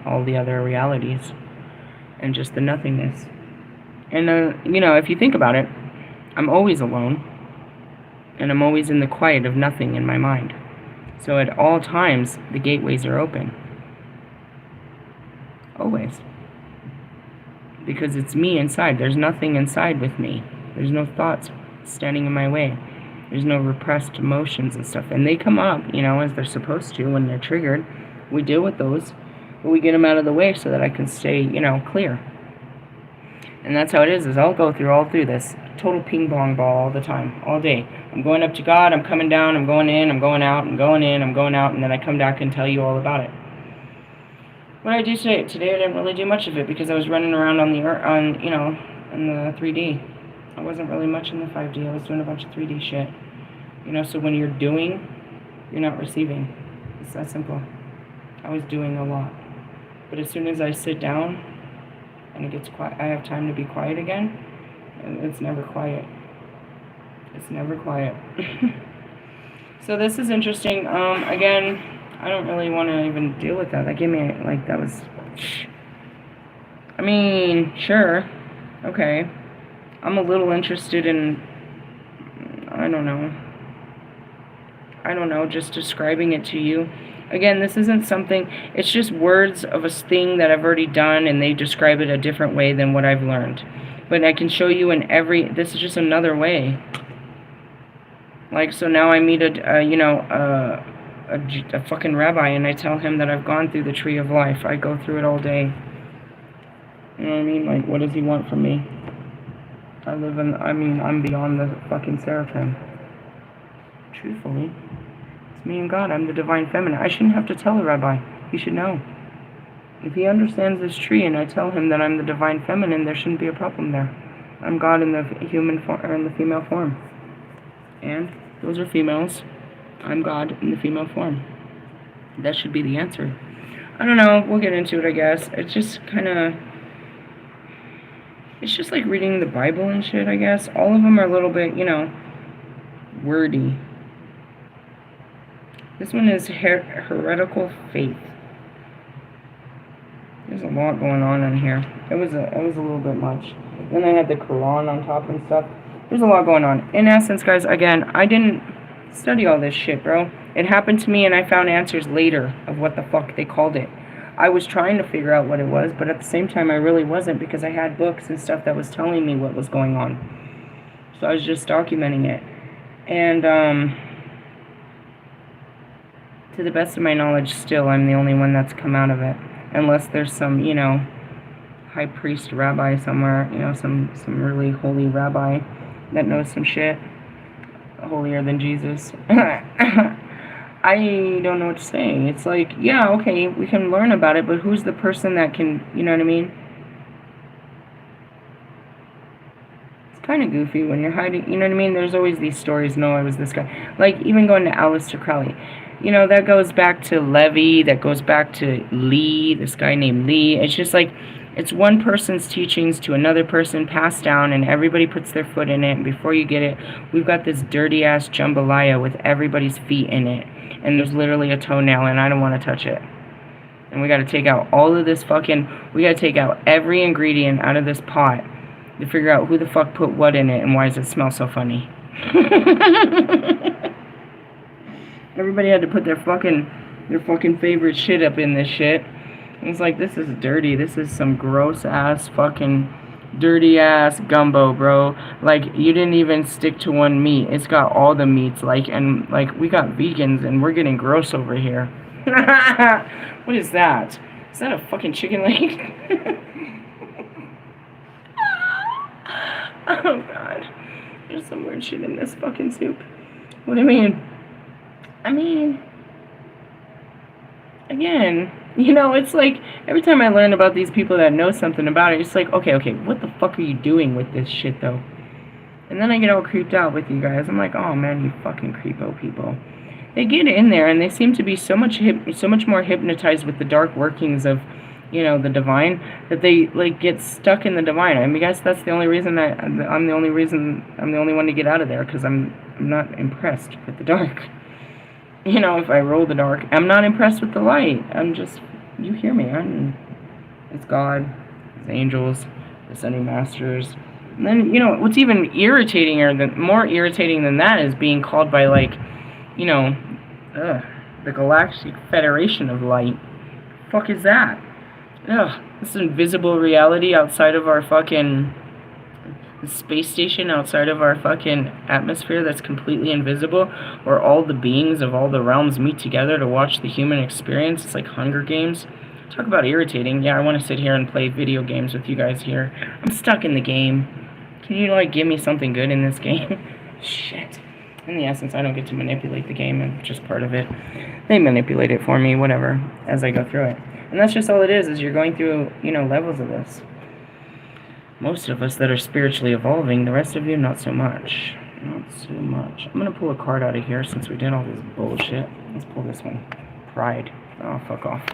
all the other realities and just the nothingness. And, if you think about it, I'm always alone, and I'm always in the quiet of nothing in my mind. So at all times, the gateways are open. Always. Because it's me inside. There's nothing inside with me. There's no thoughts standing in my way. There's no repressed emotions and stuff. And they come up, as they're supposed to when they're triggered. We deal with those, but we get them out of the way so that I can stay, clear. And that's how it is I'll go through this total ping pong ball all the time, all day. I'm going up to God, I'm coming down, I'm going in, I'm going out, I'm going in, I'm going out, and then I come back and tell you all about it. What did I do today? Today I didn't really do much of it because I was running around on the 3D. I wasn't really much in the 5D. I was doing a bunch of 3D shit. So when you're doing, you're not receiving. It's that simple. I was doing a lot. But as soon as I sit down, and it gets quiet, I have time to be quiet again, and it's never quiet. It's never quiet. So this is interesting. Again, I don't really want to even deal with that. That gave me, that was, sure, okay. I'm a little interested in, I don't know, just describing it to you. Again, this isn't something, it's just words of a thing that I've already done, and they describe it a different way than what I've learned. But I can show you this is just another way. So now I meet a fucking rabbi, and I tell him that I've gone through the tree of life. I go through it all day. You know what I mean? What does he want from me? I'm beyond the fucking seraphim. Truthfully. Me and God, I'm the divine feminine. I shouldn't have to tell a rabbi. He should know. If he understands this tree and I tell him that I'm the divine feminine, there shouldn't be a problem there. I'm God in the human form, or in the female form. And those are females. I'm God in the female form. That should be the answer. I don't know. We'll get into it, I guess. It's just it's just like reading the Bible and shit, I guess. All of them are a little bit, wordy. This one is heretical faith. There's a lot going on in here. It was a little bit much. Then I had the Quran on top and stuff. There's a lot going on. In essence, guys, again, I didn't study all this shit, bro. It happened to me and I found answers later of what the fuck they called it. I was trying to figure out what it was, but at the same time I really wasn't, because I had books and stuff that was telling me what was going on. So I was just documenting it. And to the best of my knowledge, still, I'm the only one that's come out of it. Unless there's some, you know, high priest rabbi somewhere, you know, some really holy rabbi that knows some shit. Holier than Jesus. I don't know what to say. It's like, yeah, okay, we can learn about it, but who's the person that can, you know what I mean? It's kind of goofy when you're hiding, you know what I mean? There's always these stories, no, I was this guy. Like, even going to Aleister Crowley. You know, that goes back to Levi, that goes back to Lee, this guy named Lee. It's just like, it's one person's teachings to another person passed down, and everybody puts their foot in it, and before you get it, we've got this dirty-ass jambalaya with everybody's feet in it, and there's literally a toenail, and I don't want to touch it. And we got to take out all of this fucking, we got to take out every ingredient out of this pot to figure out who the fuck put what in it, and why does it smell so funny. Everybody had to put their fucking favorite shit up in this shit. It's like, this is dirty. This is some gross-ass, fucking, dirty-ass gumbo, bro. Like, you didn't even stick to one meat. It's got all the meats, like, and, like, we got vegans, and we're getting gross over here. What is that? Is that a fucking chicken leg? Oh, God. There's some weird shit in this fucking soup. What do you mean? Again, you know, it's like, every time I learn about these people that know something about it, it's like, okay, what the fuck are you doing with this shit, though? And then I get all creeped out with you guys. I'm like, oh, man, you fucking creepo people. They get in there, and they seem to be so much more hypnotized with the dark workings of, you know, the divine, that they, like, get stuck in the divine. I mean, I guess that's the only reason I'm the only one to get out of there, because I'm not impressed with the dark. You know, if I roll the dark, I'm not impressed with the light. I'm just, you hear me, it's God, it's angels, the Ascending Masters. And then, you know, what's even more irritating than that is being called by, like, you know, the Galactic Federation of Light. Fuck is that? This invisible reality outside of our fucking space station, outside of our fucking atmosphere, that's completely invisible, where all the beings of all the realms meet together to watch the human experience. It's like Hunger Games. Talk about irritating. Yeah, I want to sit here and play video games with you guys here. I'm stuck in the game. Can you, like, give me something good in this game? Shit. In the essence, I don't get to manipulate the game. I'm just part of it. They manipulate it for me, whatever, as I go through it. And that's just all it is you're going through, you know, levels of this. Most of us that are spiritually evolving, the rest of you, not so much. Not so much. I'm going to pull a card out of here since we did all this bullshit. Let's pull this one. Pride. Oh, fuck off.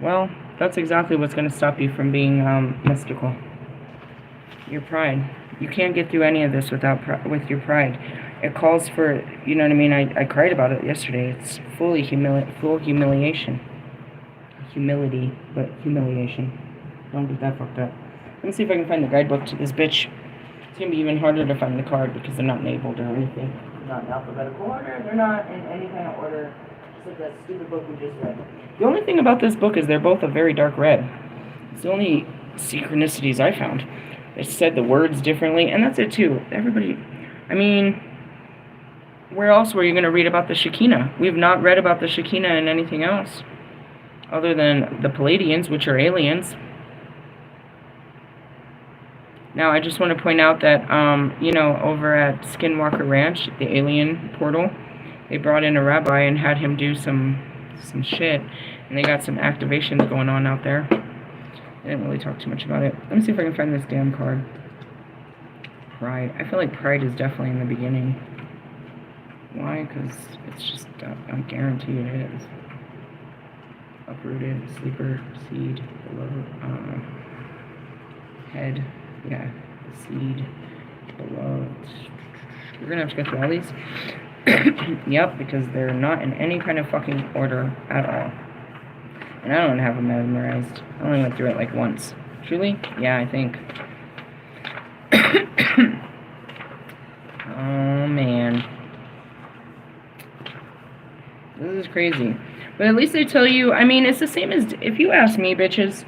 Well, that's exactly what's going to stop you from being mystical. Your pride. You can't get through any of this with your pride. It calls for, you know what I mean? I cried about it yesterday. It's full humiliation. Humility, but humiliation. Don't get that fucked up. Let me see if I can find the guidebook to this bitch. It's going to be even harder to find the card because they're not labeled or anything. They're not in alphabetical order. They're not in any kind of order. Just like that stupid book we just read. The only thing about this book is they're both a very dark red. It's the only synchronicities I found. They said the words differently, and that's it too. Everybody, I mean, where else were you going to read about the Shekinah? We've not read about the Shekinah in anything else, other than the Palladians, which are aliens. Now, I just want to point out that, you know, over at Skinwalker Ranch, the alien portal, they brought in a rabbi and had him do some shit, and they got some activations going on out there. I didn't really talk too much about it. Let me see if I can find this damn card. Pride. I feel like pride is definitely in the beginning. Why? Because it's just, I guarantee it is. Uprooted, sleeper, seed, below, head, yeah, seed, below. We're gonna have to go through all these. Yep, because they're not in any kind of fucking order at all. And I don't have them memorized. I only went through it like once. Truly? Yeah, I think. Oh, man. This is crazy. But at least they tell you, I mean, it's the same as, if you ask me, bitches,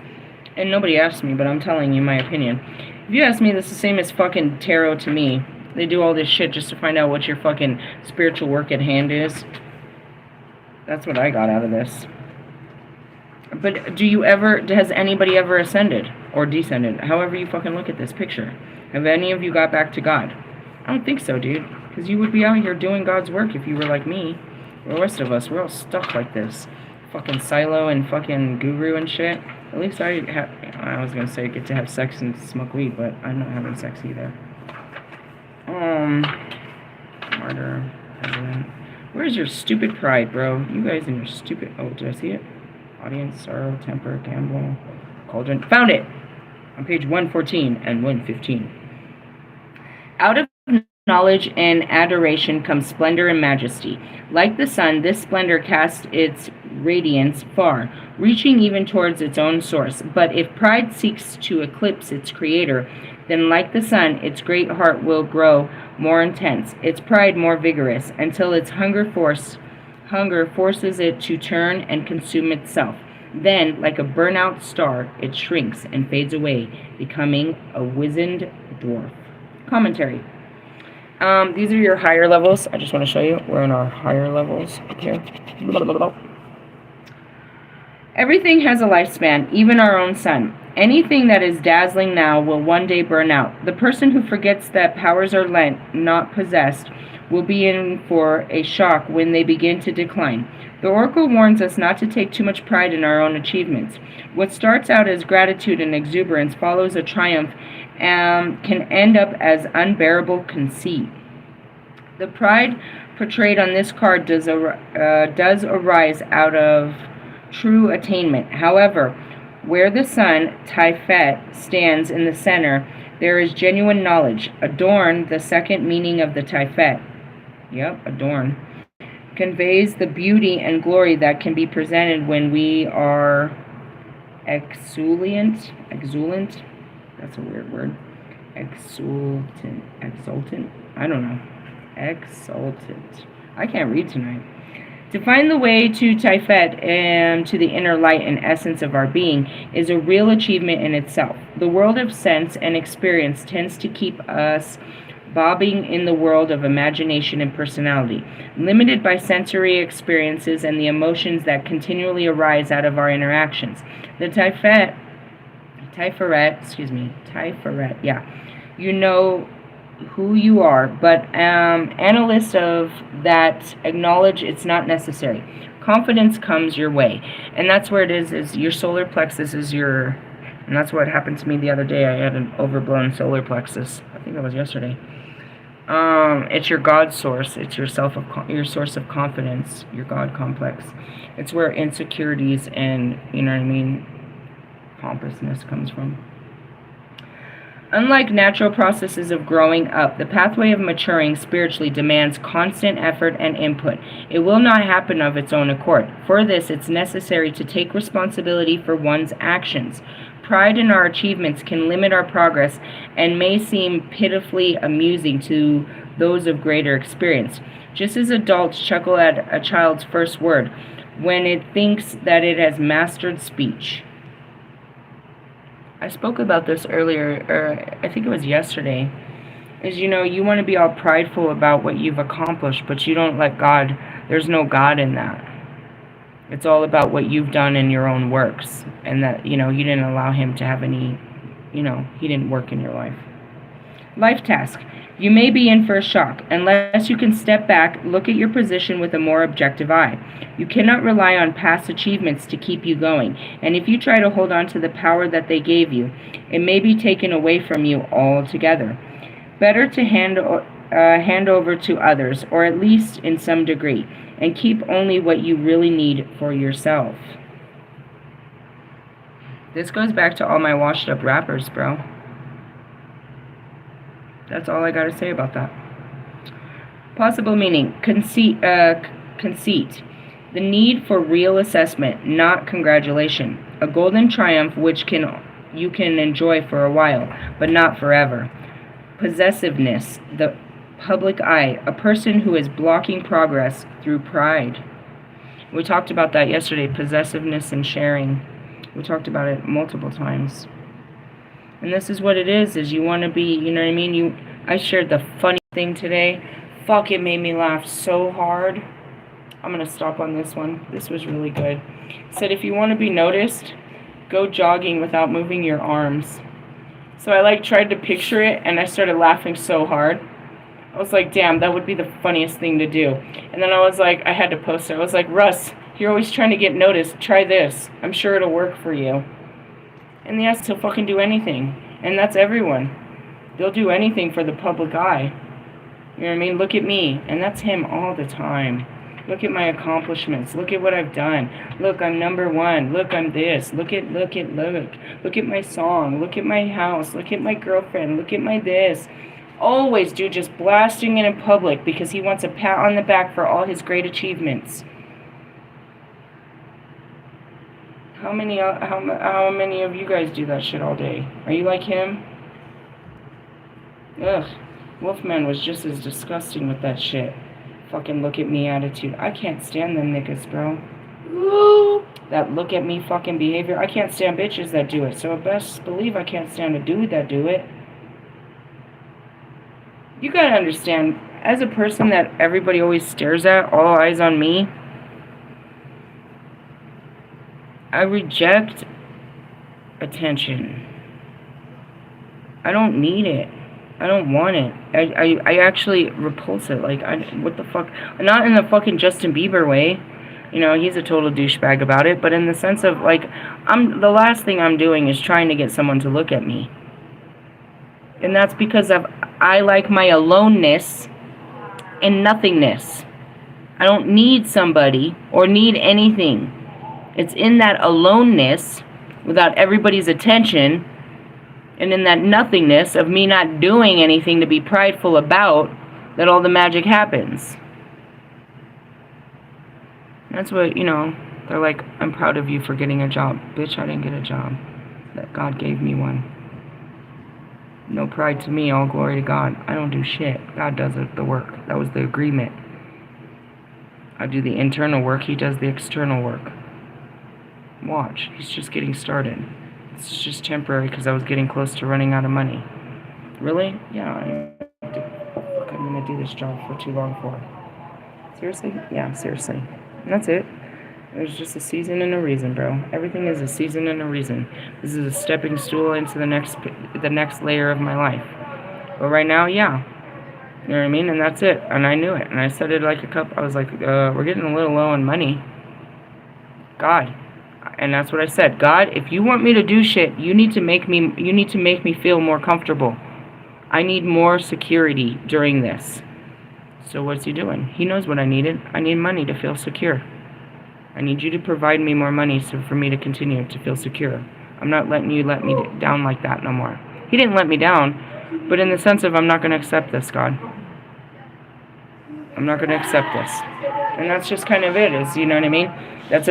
and nobody asked me, but I'm telling you my opinion. If you ask me, that's the same as fucking tarot to me. They do all this shit just to find out what your fucking spiritual work at hand is. That's what I got out of this. But has anybody ever ascended or descended? However you fucking look at this picture. Have any of you got back to God? I don't think so, dude. Because you would be out here doing God's work if you were like me. The rest of us, we're all stuck like this. Fucking silo and fucking guru and shit. At least I was gonna say get to have sex and smoke weed, but I'm not having sex either. Martyr, president. Where's your stupid pride, bro? You guys and your stupid... Oh, did I see it? Audience, sorrow, temper, gamble, cauldron. Found it! On page 114 and 115. Out of knowledge and adoration comes splendor and majesty. Like the sun, this splendor casts its radiance far, reaching even towards its own source. But if pride seeks to eclipse its creator, then like the sun, its great heart will grow more intense, its pride more vigorous, until its hunger forces it to turn and consume itself. Then, like a burnt-out star, it shrinks and fades away, becoming a wizened dwarf. Commentary. These are your higher levels. I just want to show you. We're in our higher levels here. Everything has a lifespan, even our own sun. Anything that is dazzling now will one day burn out. The person who forgets that powers are lent, not possessed, will be in for a shock when they begin to decline. The Oracle warns us not to take too much pride in our own achievements. What starts out as gratitude and exuberance follows a triumph and can end up as unbearable conceit. The pride portrayed on this card does arise out of true attainment. However, where the sun, Typhet, stands in the center, there is genuine knowledge. Adorn, the second meaning of the Typhet. Yep, adorn. Conveys the beauty and glory that can be presented when we are exulant. That's a weird word. Exultant. I don't know. Exultant. I can't read tonight. To find the way to Typhet and to the inner light and essence of our being is a real achievement in itself. The world of sense and experience tends to keep us bobbing in the world of imagination and personality, limited by sensory experiences and the emotions that continually arise out of our interactions. The Typhet, yeah. You know who you are, but analysts of that acknowledge it's not necessary. Confidence comes your way, and that's where it is your solar plexus is your, and that's what happened to me the other day. I had an overblown solar plexus. I think it was yesterday. It's your God source. It's your source of confidence, your God complex. It's where insecurities and, you know what I mean, pompousness comes from. Unlike natural processes of growing up, the pathway of maturing spiritually demands constant effort and input. It will not happen of its own accord. For this, it's necessary to take responsibility for one's actions. Pride in our achievements can limit our progress and may seem pitifully amusing to those of greater experience. Just as adults chuckle at a child's first word when it thinks that it has mastered speech. I spoke about this earlier, or I think it was yesterday, is, you know, you want to be all prideful about what you've accomplished, but you don't let God, there's no God in that. It's all about what you've done in your own works, and that, you know, you didn't allow him to have any, you know, he didn't work in your life. Life task. You may be in for a shock. Unless you can step back, look at your position with a more objective eye. You cannot rely on past achievements to keep you going, and if you try to hold on to the power that they gave you, it may be taken away from you altogether. Better to hand over to others, or at least in some degree, and keep only what you really need for yourself. This goes back to all my washed up rappers, bro. That's all I gotta say about that. Possible meaning. Conceit. The need for real assessment, not congratulation. A golden triumph which you can enjoy for a while, but not forever. Possessiveness, the public eye, a person who is blocking progress through pride. We talked about that yesterday, possessiveness and sharing. We talked about it multiple times. And this is what it is you want to be, you know what I mean? I shared the funny thing today. Fuck, it made me laugh so hard. I'm going to stop on this one. This was really good. It said, if you want to be noticed, go jogging without moving your arms. So I tried to picture it, and I started laughing so hard. I was like, damn, that would be the funniest thing to do. And then I was like, I had to post it. I was like, Russ, you're always trying to get noticed. Try this. I'm sure it'll work for you. And yes, he'll fucking do anything. And that's everyone. They'll do anything for the public eye. You know what I mean? Look at me. And that's him all the time. Look at my accomplishments. Look at what I've done. Look, I'm #1. Look, I'm this. Look at my song. Look at my house. Look at my girlfriend. Look at my this. Always, dude, just blasting it in public because he wants a pat on the back for all his great achievements. How many of you guys do that shit all day? Are you like him? Ugh. Wolfman was just as disgusting with that shit. Fucking look at me attitude. I can't stand them niggas, bro. That look at me fucking behavior. I can't stand bitches that do it. So best believe I can't stand a dude that do it. You gotta understand, as a person that everybody always stares at, all eyes on me, I reject attention. I don't need it. I don't want it. I actually repulse it. What the fuck? Not in the fucking Justin Bieber way. You know, he's a total douchebag about it. But in the sense of, the last thing I'm doing is trying to get someone to look at me. And that's because I like my aloneness and nothingness. I don't need somebody or need anything. It's in that aloneness, without everybody's attention, and in that nothingness of me not doing anything to be prideful about, that all the magic happens. That's what, they're like, I'm proud of you for getting a job. Bitch, I didn't get a job. That God gave me one. No pride to me, all glory to God. I don't do shit. God does the work. That was the agreement. I do the internal work, he does the external work. Watch, he's just getting started. It's just temporary because I was getting close to running out of money. Really? Yeah, I'm gonna do this job for too long for. Seriously? Yeah, seriously. And that's it. There's just a season and a reason, bro. Everything is a season and a reason. This is a stepping stool into the next layer of my life. But right now, yeah. You know what I mean? And that's it. And I knew it. And I said it I was like, we're getting a little low on money. God. And that's what I said. God, if you want me to do shit, you need to make me feel more comfortable. I need more security during this. So what's he doing? He knows what I needed. I need money to feel secure. I need you to provide me more money for me to continue to feel secure. I'm not letting you let me down like that no more. He didn't let me down, but in the sense of I'm not going to accept this, God. I'm not going to accept this. And that's just kind of it, you know what I mean? That's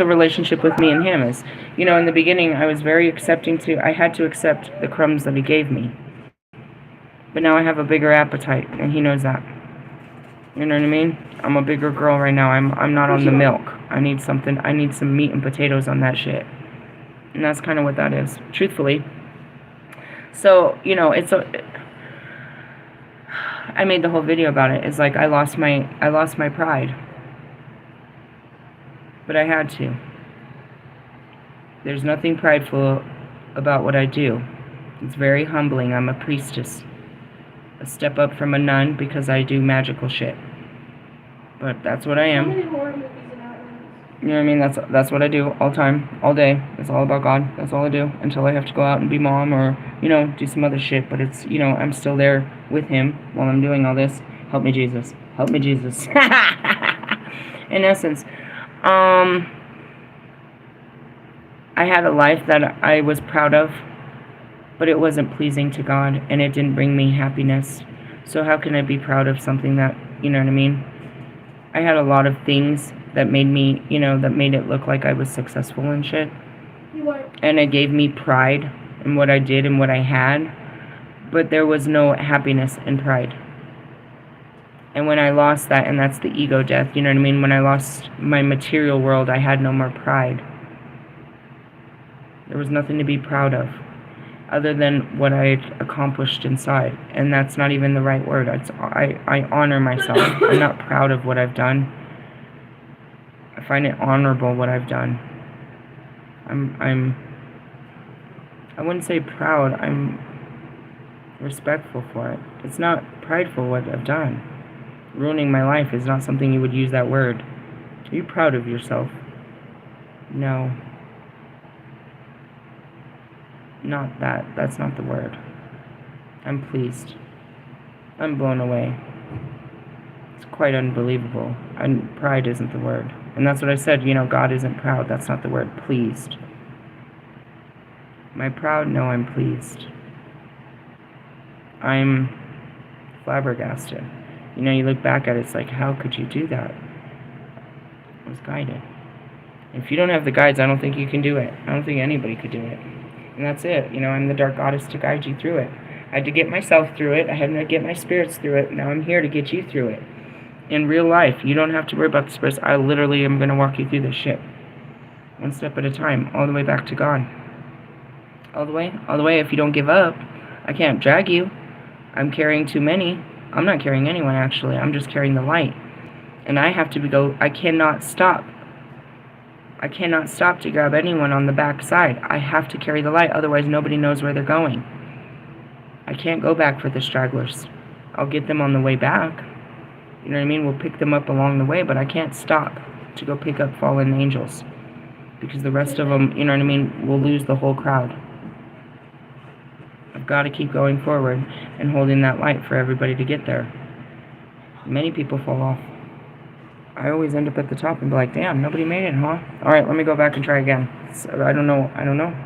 a relationship with me and him. In the beginning, I was very accepting I had to accept the crumbs that he gave me. But now I have a bigger appetite, and he knows that. You know what I mean? I'm a bigger girl right now. I'm not on the milk. I need some meat and potatoes on that shit. And that's kind of what that is, truthfully. So, I made the whole video about it. It's like I lost my pride. But I had to. There's nothing prideful about what I do. It's very humbling. I'm a priestess. A step up from a nun because I do magical shit. But that's what I am. How many horror movies and outlines? You know what I mean? That's what I do all time, all day. It's all about God. That's all I do until I have to go out and be mom or, do some other shit. But it's, I'm still there with him while I'm doing all this. Help me, Jesus. Help me, Jesus. In essence, I had a life that I was proud of, but it wasn't pleasing to God, and it didn't bring me happiness. So how can I be proud of something that, you know what I mean? I had a lot of things that made me, that made it look like I was successful and shit. You weren't. And it gave me pride in what I did and what I had. But there was no happiness in pride. And when I lost that, and that's the ego death, you know what I mean? When I lost my material world, I had no more pride. There was nothing to be proud of other than what I had accomplished inside. And that's not even the right word. I honor myself. I'm not proud of what I've done. I find it honorable what I've done. I wouldn't say proud. I'm respectful for it. It's not prideful what I've done. Ruining my life is not something you would use that word. Are you proud of yourself? No. Not that. That's not the word. I'm pleased. I'm blown away. It's quite unbelievable. And pride isn't the word. And that's what I said, God isn't proud. That's not the word. Pleased. Am I proud? No, I'm pleased. I'm flabbergasted. You look back at it, it's like, how could you do that? I was guided. If you don't have the guides, I don't think you can do it. I don't think anybody could do it. And that's it. I'm the dark goddess to guide you through it. I had to get myself through it. I had to get my spirits through it. Now I'm here to get you through it. In real life, you don't have to worry about the spirits. I literally am going to walk you through this shit. One step at a time, all the way back to God. All the way. If you don't give up, I can't drag you. I'm carrying too many. I'm not carrying anyone, actually. I'm just carrying the light. And I have to go. I cannot stop. I cannot stop to grab anyone on the back side. I have to carry the light, otherwise nobody knows where they're going. I can't go back for the stragglers. I'll get them on the way back. You know what I mean? We'll pick them up along the way, but I can't stop to go pick up fallen angels. Because the rest of them, you know what I mean, will lose the whole crowd. I've got to keep going forward and holding that light for everybody to get there. Many people fall off. I always end up at the top and be like, damn, nobody made it, huh? Alright, let me go back and try again. So, I don't know.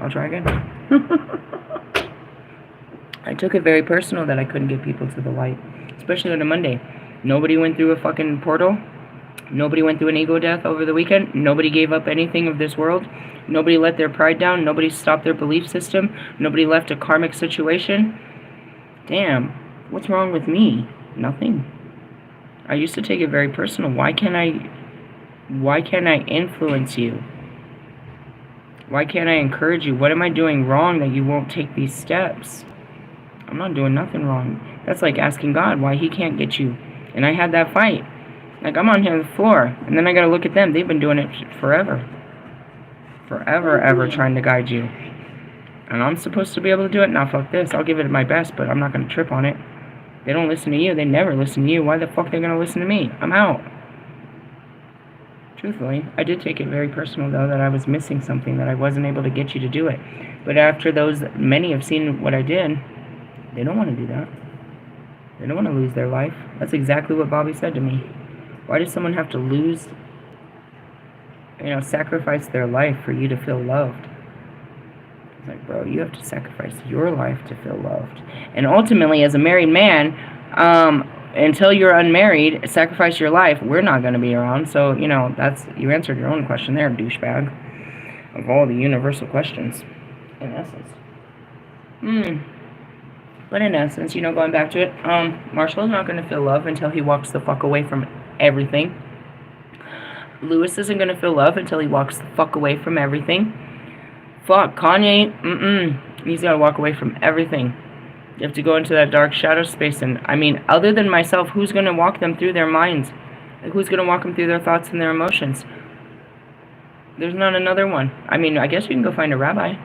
I'll try again. I took it very personal that I couldn't get people to the light. Especially on a Monday. Nobody went through a fucking portal. Nobody went through an ego death over the weekend. Nobody gave up anything of this world. Nobody let their pride down. Nobody stopped their belief system. Nobody left a karmic situation. Damn, what's wrong with me? Nothing. I used to take it very personal. Why can't I influence you? Why can't I encourage you? What am I doing wrong that you won't take these steps? I'm not doing nothing wrong. That's like asking God why he can't get you. And I had that fight. Like, I'm on here on the floor, and then I gotta look at them. They've been doing it forever. Forever, ever trying to guide you. And I'm supposed to be able to do it? Now, fuck this. I'll give it my best, but I'm not gonna trip on it. They don't listen to you. They never listen to you. Why the fuck are they gonna listen to me? I'm out. Truthfully, I did take it very personal, though, that I was missing something, that I wasn't able to get you to do it. But after those, many have seen what I did, they don't want to do that. They don't want to lose their life. That's exactly what Bobby said to me. Why does someone have to lose, sacrifice their life for you to feel loved? It's like, bro, you have to sacrifice your life to feel loved. And ultimately, as a married man, until you're unmarried, sacrifice your life. We're not going to be around. So, you answered your own question there, douchebag. Of all the universal questions, in essence. But in essence, going back to it, Marshall's not going to feel love until he walks the fuck away from everything. Lewis isn't going to feel love until he walks the fuck away from everything. Fuck, Kanye, he's got to walk away from everything. You have to go into that dark shadow space, and, other than myself, who's going to walk them through their minds? Like, who's going to walk them through their thoughts and their emotions? There's not another one. I guess you can go find a rabbi.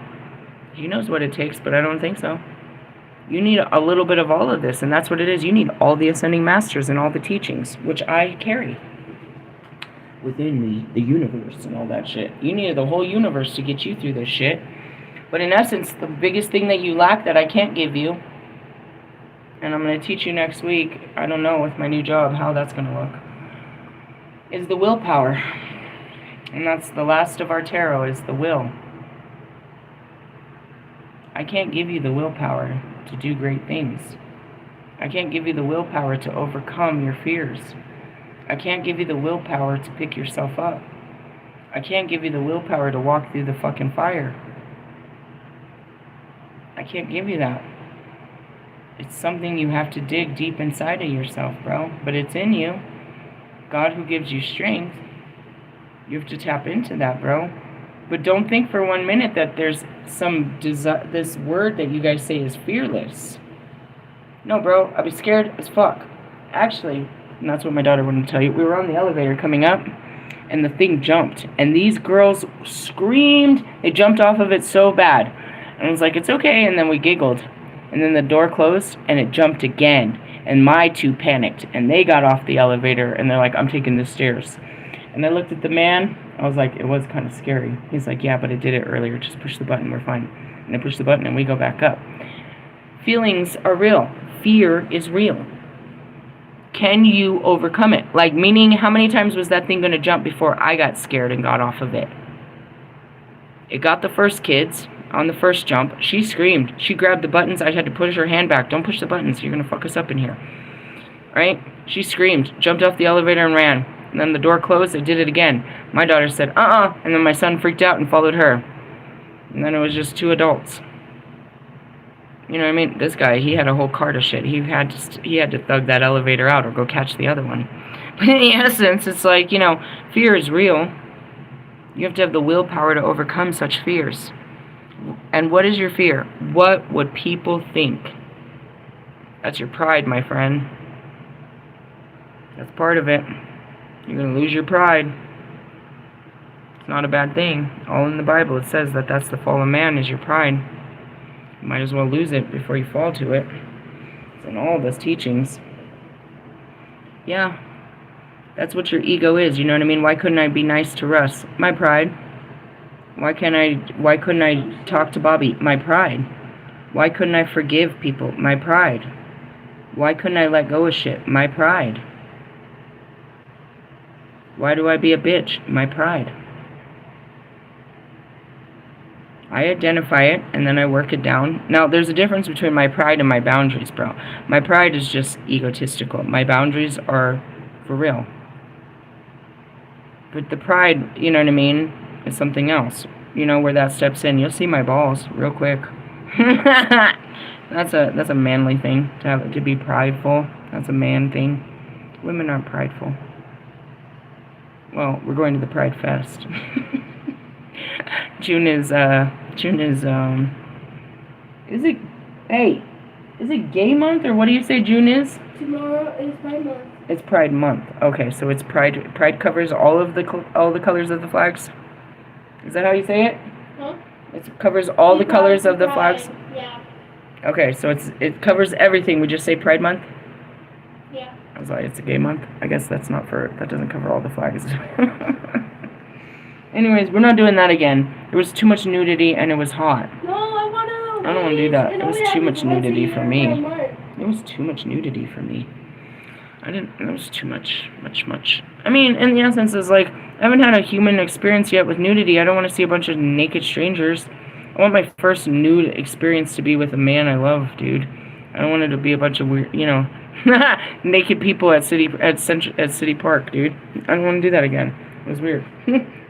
He knows what it takes, but I don't think so. You need a little bit of all of this, and that's what it is. You need all the ascending masters and all the teachings, which I carry within the universe and all that shit. You need the whole universe to get you through this shit. But in essence, the biggest thing that you lack that I can't give you, and I'm going to teach you next week, I don't know with my new job how that's going to look, is the willpower. And that's the last of our tarot, is the will. I can't give you the willpower to do great things. I can't give you the willpower to overcome your fears. I can't give you the willpower to pick yourself up. I can't give you the willpower to walk through the fucking fire. I can't give you that. It's something you have to dig deep inside of yourself, bro. But it's in you. God who gives you strength. You have to tap into that, bro. But don't think for 1 minute that there's this word that you guys say is fearless. No, bro. I'd be scared as fuck. Actually, and that's what my daughter wanted to tell you. We were on the elevator coming up, and the thing jumped. And these girls screamed. They jumped off of it so bad. And I was like, it's okay. And then we giggled. And then the door closed, and it jumped again. And my two panicked. And they got off the elevator, and they're like, I'm taking the stairs. And I looked at the man. I was like, it was kind of scary. He's like, yeah, but I did it earlier. Just push the button. We're fine. And I push the button, and we go back up. Feelings are real. Fear is real. Can you overcome it? Like, meaning, how many times was that thing going to jump before I got scared and got off of it? It got the first kids on the first jump. She screamed. She grabbed the buttons. I had to push her hand back. Don't push the buttons. You're going to fuck us up in here. Right? She screamed, jumped off the elevator and ran. And then the door closed. I did it again. My daughter said, And then my son freaked out and followed her. And then it was just two adults. You know what I mean? This guy, he had a whole cart of shit. He had to thug that elevator out or go catch the other one. But in essence, it's like, fear is real. You have to have the willpower to overcome such fears. And what is your fear? What would people think? That's your pride, my friend. That's part of it. You're going to lose your pride. It's not a bad thing. All in the Bible, it says that that's the fall of man, is your pride. You might as well lose it before you fall to it. It's in all those teachings. Yeah. That's what your ego is, you know what I mean? Why couldn't I be nice to Russ? My pride. Why couldn't I talk to Bobby? My pride. Why couldn't I forgive people? My pride. Why couldn't I let go of shit? My pride. Why do I be a bitch? My pride. I identify it, and then I work it down. Now, there's a difference between my pride and my boundaries, bro. My pride is just egotistical. My boundaries are for real. But the pride, you know what I mean, is something else. You know, where that steps in. You'll see my balls real quick. That's a manly thing, to be prideful. That's a man thing. Women aren't prideful. Well, we're going to the Pride Fest. June is it gay month, or what do you say June is? Tomorrow is Pride Month. It's Pride Month. Okay, so it's Pride. Pride covers all the colors of the flags. Is that how you say it? Huh? It covers all the colors of the flags. Yeah. Okay, so it covers everything. We just say Pride Month. Yeah. I was like, it's a gay month. I guess that doesn't cover all the flags. Anyways, we're not doing that again. There was too much nudity and it was hot. No, I don't want to do that. It was too much nudity for me. It was too much nudity for me. It was too much. I mean, in the essence, it's like, I haven't had a human experience yet with nudity. I don't want to see a bunch of naked strangers. I want my first nude experience to be with a man I love, dude. I don't want it to be a bunch of weird, naked people at City Park, dude. I don't want to do that again. It was weird.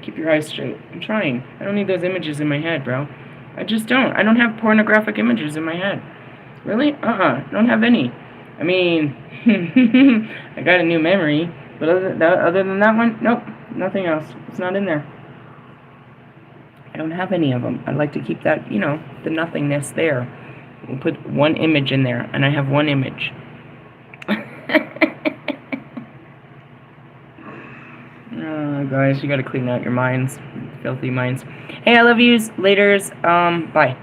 Keep your eyes straight. I'm trying. I don't need those images in my head, bro. I just don't. I don't have pornographic images in my head. Really? Don't have any. I mean, I got a new memory, but other than that one, nope, nothing else. It's not in there. I don't have any of them. I'd like to keep that, the nothingness there. We'll put one image in there, and I have one image. Guys, you gotta clean out your minds. Filthy minds. Hey, I love yous. Laters. Bye.